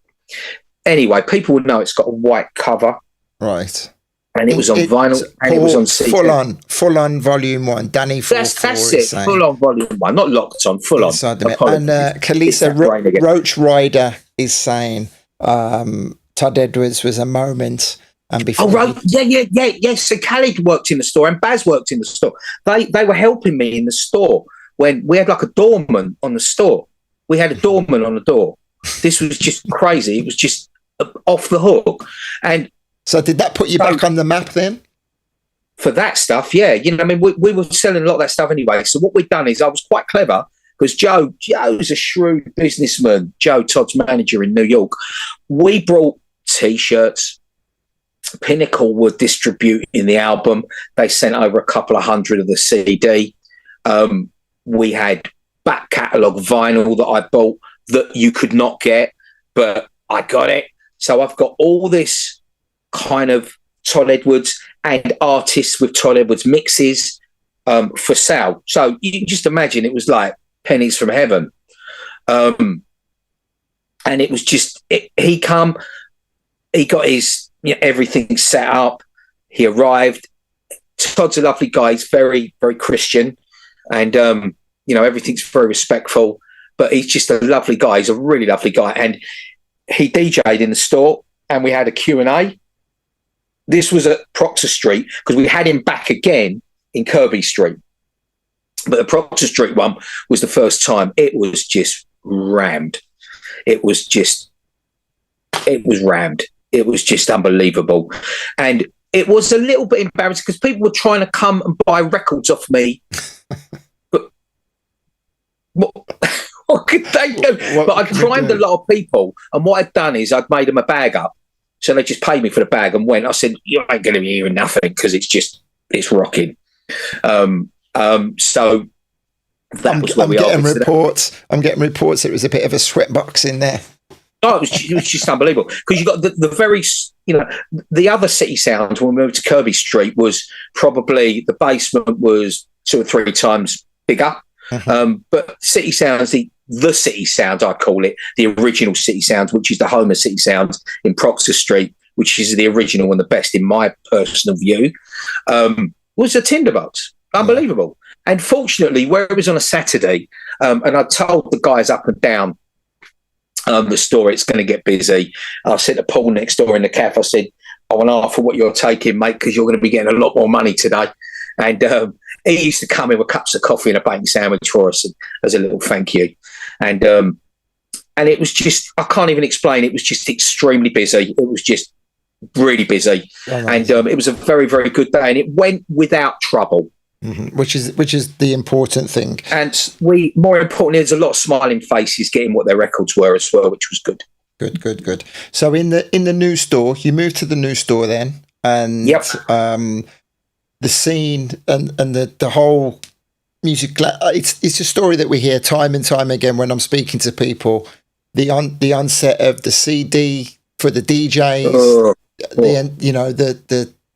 Anyway, people would know it's got a white cover. Right. And it was on vinyl, and it was on CD. Full on Volume 1. Danny 4. That's it. Full on Volume 1, not Locked On. Full on. And Kalisa Roach Rider is saying Todd Edwards was a moment. And before yes. So Khalid worked in the store and Baz worked in the store. They were helping me in the store when we had like a doorman on the store. We had a doorman on the door. This was just crazy. It was just off the hook. And so did that put you back on the map then? For that stuff, yeah. You know, I mean, we were selling a lot of that stuff anyway. So what we'd done is I was quite clever because Joe's a shrewd businessman. Joe, Todd's manager in New York. We brought T-shirts. Pinnacle were distributing the album. They sent over a couple of hundred of the CD. We had back catalogue vinyl that I bought that you could not get, but I got it. So I've got all this kind of Todd Edwards and artists with Todd Edwards mixes for sale. So you can just imagine it was like pennies from heaven. And it was just, he got his, everything set up. He arrived. Todd's a lovely guy. He's very, very Christian. And, everything's very respectful. But he's just a lovely guy. He's a really lovely guy. And he DJ'd in the store and we had a Q&A. This was at Proctor Street because we had him back again in Kirby Street. But the Proctor Street one was the first time. It was just rammed. It was rammed. It was just unbelievable. And it was a little bit embarrassing because people were trying to come and buy records off me. But what could they do? But I'd primed a lot of people. And what I'd done is I'd made them a bag up. So they just paid me for the bag and went. I said, you ain't going to be hearing nothing because it's rocking. So that was where we are. I'm getting reports it was a bit of a sweatbox in there. Oh, it was just unbelievable because you got the very, the other City Sounds when we moved to Kirby Street was probably the basement was 2 or 3 times bigger. But City Sounds, the City Sounds, I call it, the original City Sounds, which is the home of City Sounds in Proctor Street, which is the original and the best in my personal view, was a tinderbox. Unbelievable. And fortunately, where it was on a Saturday, and I told the guys up and down the store, it's going to get busy. I said to Paul next door in the cafe, I said, I want half for what you're taking, mate, because you're going to be getting a lot more money today. And he used to come in with cups of coffee and a bacon sandwich for us as a little thank you. And it was just, I can't even explain. It was just extremely busy. It was just really busy. Oh, nice. And it was a very, very good day. And it went without trouble. Mm-hmm. Which is the important thing. And more importantly, there's a lot of smiling faces getting what their records were as well, which was good. Good. So in the new store, you moved to the new store then, and yep. The scene and the whole music. It's a story that we hear time and time again when I'm speaking to people. The onset of the CD for the DJs,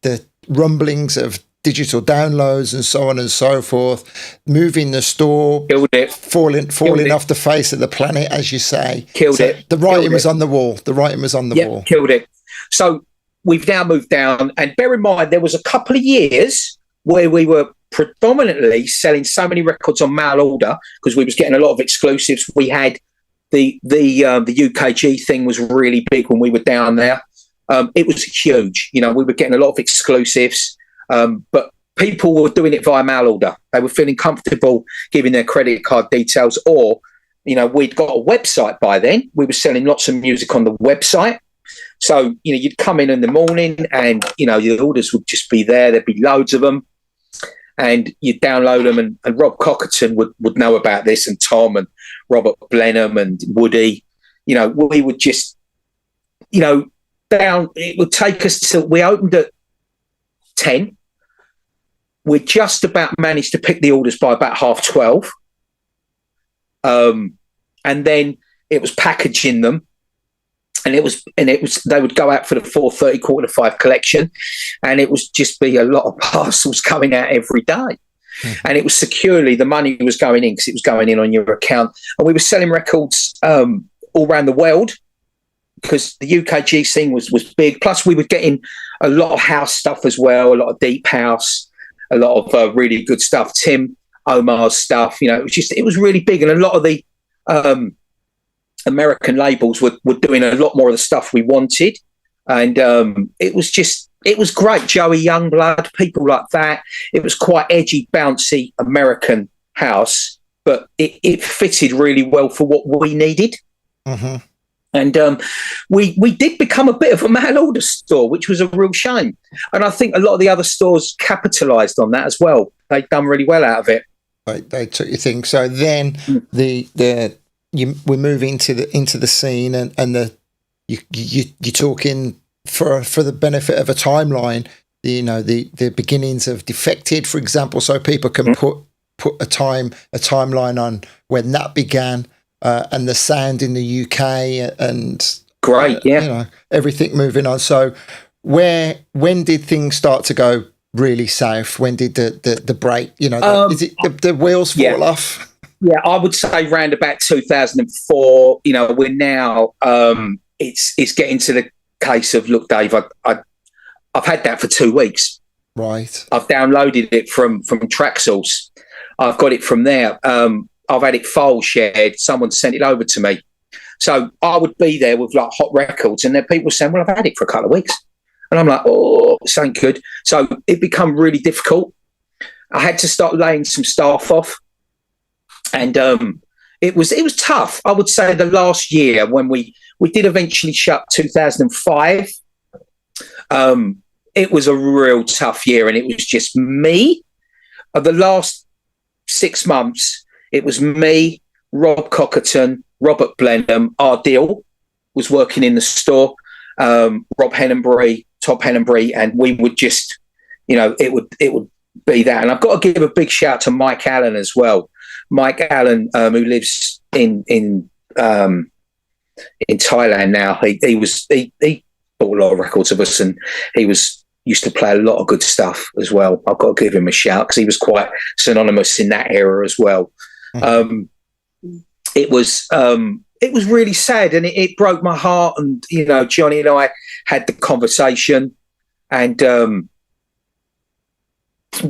the rumblings of digital downloads and so on and so forth, moving the store, killed it, falling off the face of the planet, as you say. Killed it. The writing was on the wall. The writing was on the wall. Killed it. So we've now moved down, and bear in mind there was a couple of years where we were predominantly selling so many records on mail order because we was getting a lot of exclusives. We had the UKG thing was really big when we were down there. It was huge. We were getting a lot of exclusives. But people were doing it via mail order. They were feeling comfortable giving their credit card details, or, we'd got a website by then. We were selling lots of music on the website. So, you'd come in the morning and, the orders would just be there. There'd be loads of them. And you'd download them. And Rob Cockerton would know about this, and Tom and Robert Blenheim and Woody. We would just, it would take us till we opened at 10. We just about managed to pick the orders by about 12:30. And then it was packaging them. And it was they would go out for the 4:30, 4:45 collection. And it was just be a lot of parcels coming out every day. Mm-hmm. And it was securely, the money was going in because it was going in on your account. And we were selling records all around the world because the UKG scene was big. Plus we were getting a lot of house stuff as well, a lot of deep house, a lot of really good stuff. Tim Omar's stuff, it was really big. And a lot of the American labels were doing a lot more of the stuff we wanted. And it was great. Joey Youngblood, people like that. It was quite edgy, bouncy American house, but it fitted really well for what we needed. Mm-hmm. And we did become a bit of a mail order store, which was a real shame. And I think a lot of the other stores capitalised on that as well. They'd done really well out of it. They took your thing. So then we move into the scene, and you're talking for the benefit of a timeline. The beginnings of Defected, for example, so people can put a timeline on when that began. And the sound in the UK, and great, yeah, everything moving on. So, when did things start to go really south? When did the break? Is it the wheels fall off? Yeah, I would say round about 2004. We're now it's getting to the case of, look, Dave, I've had that for 2 weeks. Right. I've downloaded it from Traxsource. I've got it from there. I've had it file shared. Someone sent it over to me. So I would be there with like hot records, and then people saying, well, I've had it for a couple of weeks. And I'm like, oh, this ain't good. So it become really difficult. I had to start laying some staff off. And it was tough. I would say the last year, when we did eventually shut 2005, it was a real tough year. And it was just me. The last 6 months, it was me, Rob Cockerton, Robert Blenheim. Our deal was working in the store, Rob Hennenbury, Todd Hennenbury, and we would just, it would be that. And I've got to give a big shout to Mike Allen as well. Mike Allen, who lives in Thailand now. He bought a lot of records of us, and he used to play a lot of good stuff as well. I've got to give him a shout because he was quite synonymous in that era as well. It was really sad, and it broke my heart. And Johnny and I had the conversation, and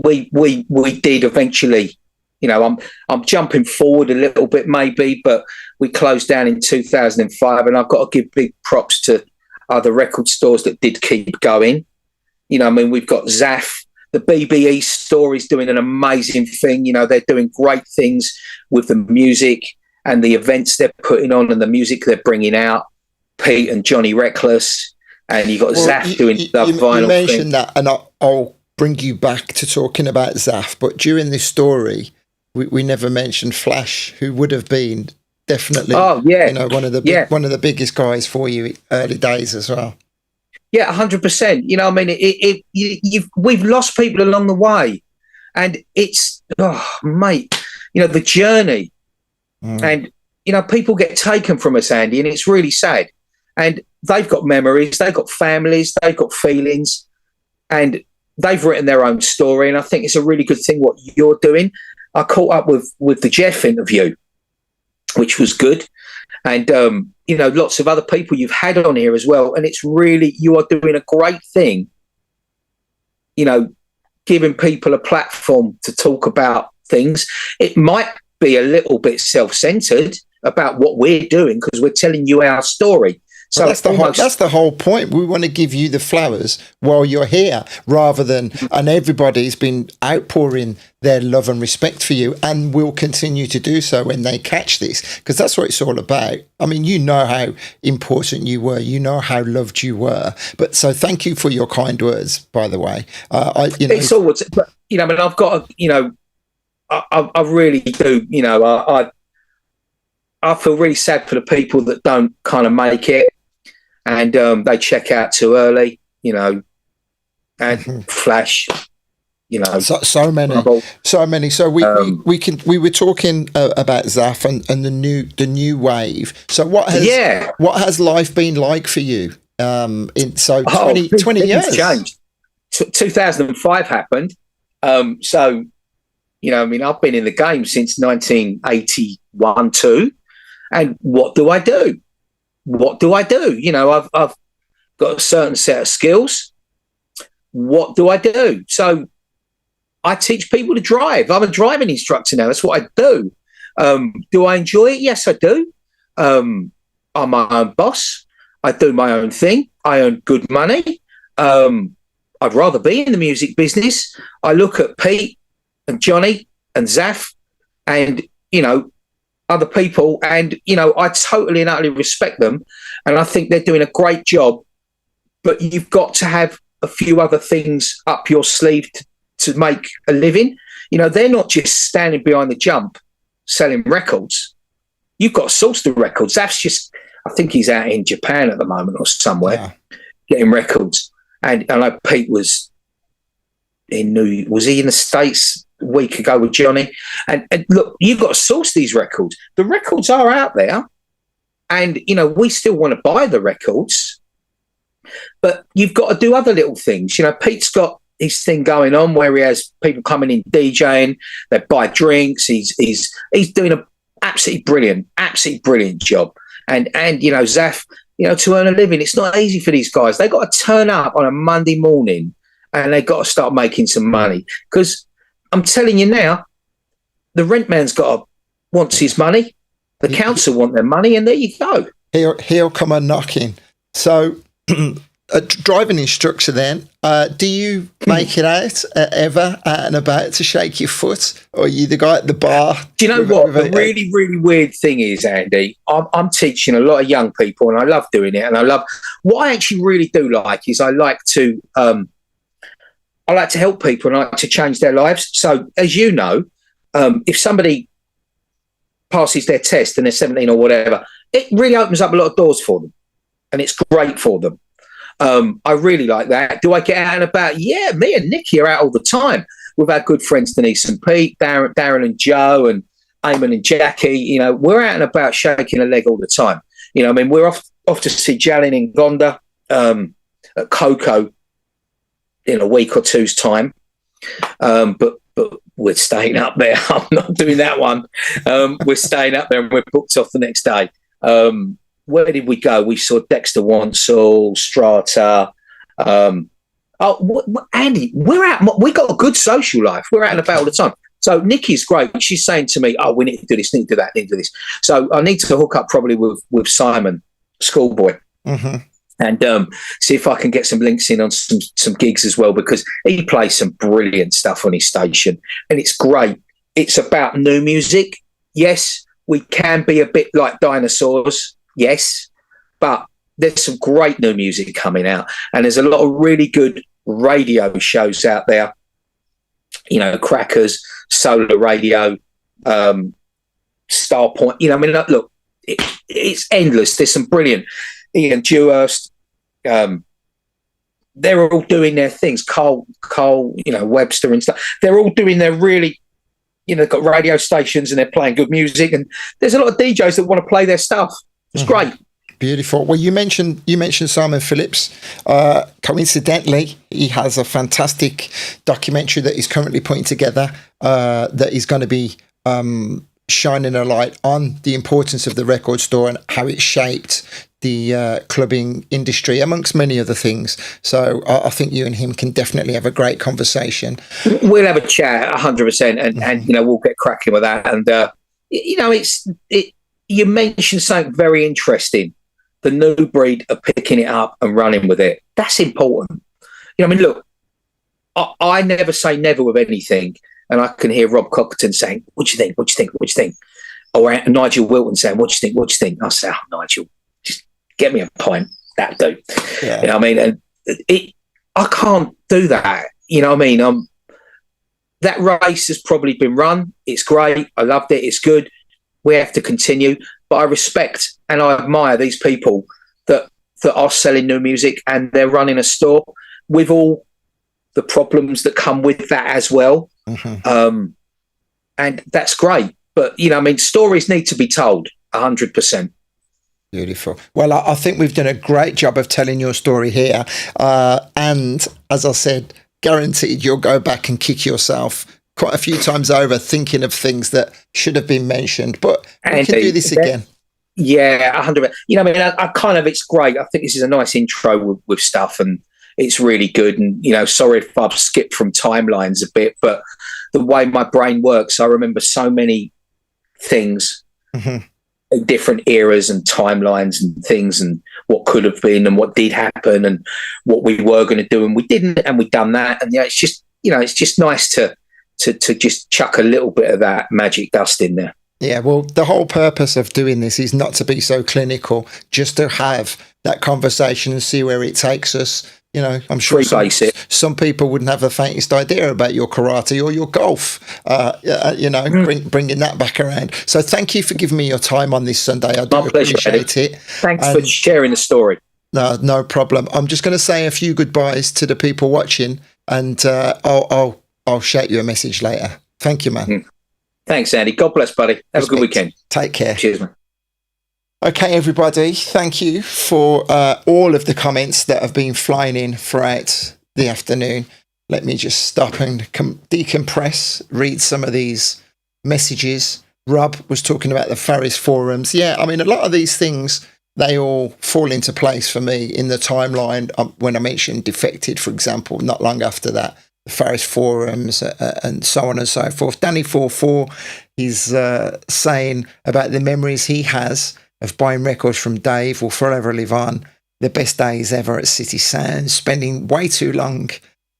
we did eventually. I'm jumping forward a little bit maybe, but we closed down in 2005, and I've got to give big props to other record stores that did keep going. We've got Zaf. The BBE store is doing an amazing thing. They're doing great things with the music and the events they're putting on and the music they're bringing out. Pete and Johnny Reckless, and you got Zaf doing the vinyl. You mentioned thing. That, and I'll bring you back to talking about Zaf. But during this story, we never mentioned Flash, who would have been definitely, one of the biggest guys for you early days as well. Yeah, 100%. We've lost people along the way, and it's, mate, the journey, and people get taken from us, Andy, and it's really sad. And they've got memories, they've got families, they've got feelings, and they've written their own story. And I think it's a really good thing what you're doing. I caught up with the Jeff interview, which was good. And, lots of other people you've had on here as well. And it's really, you are doing a great thing, giving people a platform to talk about things. It might be a little bit self-centered about what we're doing because we're telling you our story. So that's the whole point. We want to give you the flowers while you're here, rather than, and everybody's been outpouring their love and respect for you, and will continue to do so when they catch this, because that's what it's all about. I mean, you know how important you were, you know how loved you were. But so thank you for your kind words, by the way. It's always, but I've got to, I really do. I feel really sad for the people that don't kind of make it. And they check out too early, and Flash, so many. So we were talking about Zaf and the new wave. So what has life been like for you? 20 years changed. 2005 happened. So I've been in the game since 1981 too. And what do I do? I've got a certain set of skills. What do I do? So I teach people to drive. I'm a driving instructor now. That's what I do. Do I enjoy it? Yes, I do. I'm my own boss. I do my own thing. I earn good money. I'd rather be in the music business. I look at Pete and Johnny and Zaf, and, other people, and I totally and utterly respect them, and I think they're doing a great job. But you've got to have a few other things up your sleeve to make a living. They're not just standing behind the jump selling records. You've got to source the records. That's just, I think he's out in Japan at the moment or somewhere getting records. And I know Pete was he in the States a week ago with Johnny? And look, you've got to source these records. The records are out there, and we still want to buy the records, but you've got to do other little things. Pete's got his thing going on where he has people coming in DJing, they buy drinks. He's doing a absolutely brilliant job. And Zaf, to earn a living, it's not easy for these guys. They got to turn up on a Monday morning and they got to start making some money. Because I'm telling you now, the rent man's wants his money, the council want their money, and there you go. He'll come a knocking. So, a driving instructor then, do you make it out ever out and about to shake your foot? Or are you the guy at the bar? Do you know what? The really, really weird thing is, Andy, I'm teaching a lot of young people, and I love doing it. And what I actually really do like is I like to help people, and I like to change their lives. So, as you know, if somebody passes their test and they're 17 or whatever, it really opens up a lot of doors for them, and it's great for them. I really like that. Do I get out and about? Yeah, me and Nicky are out all the time with our good friends Denise and Pete, Darren and Joe, and Eamon and Jackie. We're out and about shaking a leg all the time. We're off to see Jalin in Gonda at Coco in a week or two's time. But we're staying up there. I'm not doing that one. We're staying up there and we're booked off the next day. Where did we go? We saw Dexter Wansel, Strata. Andy, we're out. We got a good social life. We're out and about all the time. So Nikki's great. She's saying to me, "Oh, we need to do this, need to do that, need to do this." So I need to hook up probably with Simon, Schoolboy, and see if I can get some links in on some gigs as well, because he plays some brilliant stuff on his station, and it's great. It's about new music. Yes, we can be a bit like dinosaurs. Yes, but there's some great new music coming out, and there's a lot of really good radio shows out there. Crackers, Solar Radio, Starpoint. Look, it's endless. There's some brilliant Ian Dewhurst. They're all doing their things. Cole, Webster and stuff. They're all doing their really, they've got radio stations and they're playing good music. And there's a lot of DJs that want to play their stuff. It's great. Beautiful. Well, you mentioned Simon Phillips. Coincidentally, he has a fantastic documentary that he's currently putting together that is going to be shining a light on the importance of the record store and how it shaped the clubbing industry, amongst many other things. So I think you and him can definitely have a great conversation. We'll have a chat 100%, and we'll get cracking with that. And you mentioned something very interesting. The new breed are picking it up and running with it. That's important. Look, I never say never with anything. And I can hear Rob Cockerton saying, what do you think? What do you think? What do you think? Or Nigel Wilton saying, what do you think? What do you think? I say, Nigel, just get me a pint. That do. Yeah. And I can't do that. That race has probably been run. It's great. I loved it. It's good. We have to continue. But I respect and I admire these people that are selling new music and they're running a store with all the problems that come with that as well. And that's great. But, stories need to be told 100%. Beautiful. Well, I think we've done a great job of telling your story here. And as I said, guaranteed you'll go back and kick yourself quite a few times over thinking of things that should have been mentioned, but we can do this again. Yeah, 100%. It's great. I think this is a nice intro with stuff, and it's really good. And, sorry if I've skipped from timelines a bit, but the way my brain works, I remember so many things in different eras and timelines and things, and what could have been and what did happen and what we were going to do and we didn't, and we've done that. And it's just nice to just chuck a little bit of that magic dust in there. Yeah, well, the whole purpose of doing this is not to be so clinical, just to have that conversation and see where it takes us. You know, I'm sure some people wouldn't have the faintest idea about your karate or your golf, bringing that back around. So thank you for giving me your time on this Sunday. I do appreciate it. Thanks for sharing the story. No problem. I'm just going to say a few goodbyes to the people watching, and I'll shout you a message later. Thank you, man. Mm. Thanks, Andy. God bless, buddy. Have a good weekend. Take care. Cheers, man. Okay, everybody. Thank you for all of the comments that have been flying in throughout the afternoon. Let me just stop and decompress, read some of these messages. Rob was talking about the Faris forums. Yeah, I mean, a lot of these things, they all fall into place for me in the timeline. When I mentioned Defected, for example, not long after that, the Faris forums and so on and so forth. Danny44, he's saying about the memories he has of buying records from Dave will forever live on. The best days ever at City Sound, spending way too long,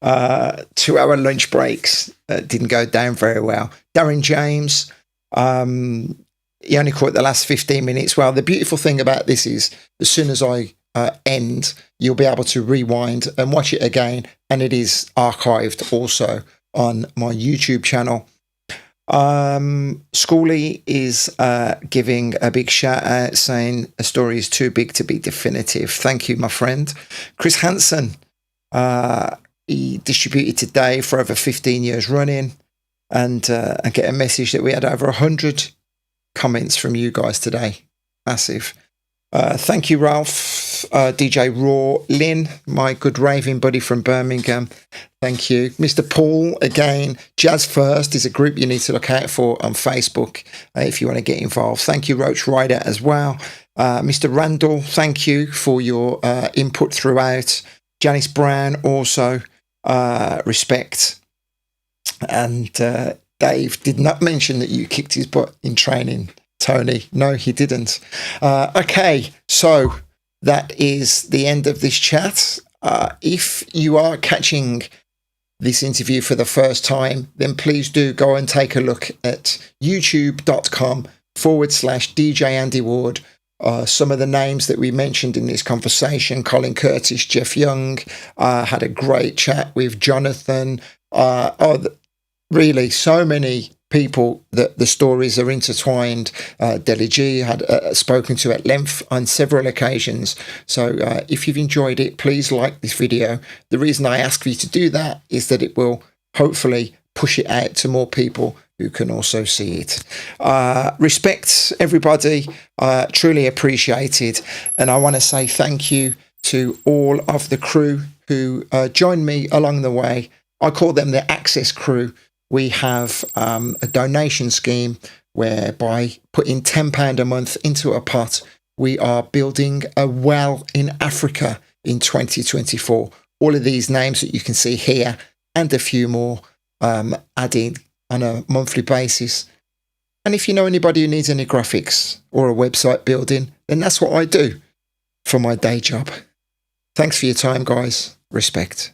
2-hour lunch breaks, didn't go down very well. Darren James, he only caught the last 15 minutes. Well, the beautiful thing about this is as soon as I end, you'll be able to rewind and watch it again, and it is archived also on my YouTube channel. Schoolie is giving a big shout out, saying a story is too big to be definitive. Thank you, my friend. Chris Hansen, he distributed today for over 15 years running, and I get a message that we had over 100 comments from you guys today. Massive. Thank you, Ralph. DJ Raw, Lynn, my good raving buddy from Birmingham. Thank you. Mr. Paul, again, Jazz First is a group you need to look out for on Facebook if you want to get involved. Thank you, Roach Rider, as well. Mr. Randall, thank you for your input throughout. Janice Brown, also, respect. And Dave did not mention that you kicked his butt in training, Tony. No, he didn't. Okay, so that is the end of this chat. If you are catching this interview for the first time, then please do go and take a look at youtube.com/DJ Andy Ward. Some of the names that we mentioned in this conversation: Colin Curtis, Jeff Young, had a great chat with Jonathan. Really, so many people that the stories are intertwined. Deli G had spoken to at length on several occasions. So if you've enjoyed it, please like this video. The reason I ask for you to do that is that it will hopefully push it out to more people who can also see it. Respect, everybody. Truly appreciated. And I want to say thank you to all of the crew who joined me along the way. I call them the Access crew. We have a donation scheme whereby putting £10 a month into a pot, we are building a well in Africa in 2024. All of these names that you can see here and a few more added on a monthly basis. And if you know anybody who needs any graphics or a website building, then that's what I do for my day job. Thanks for your time, guys. Respect.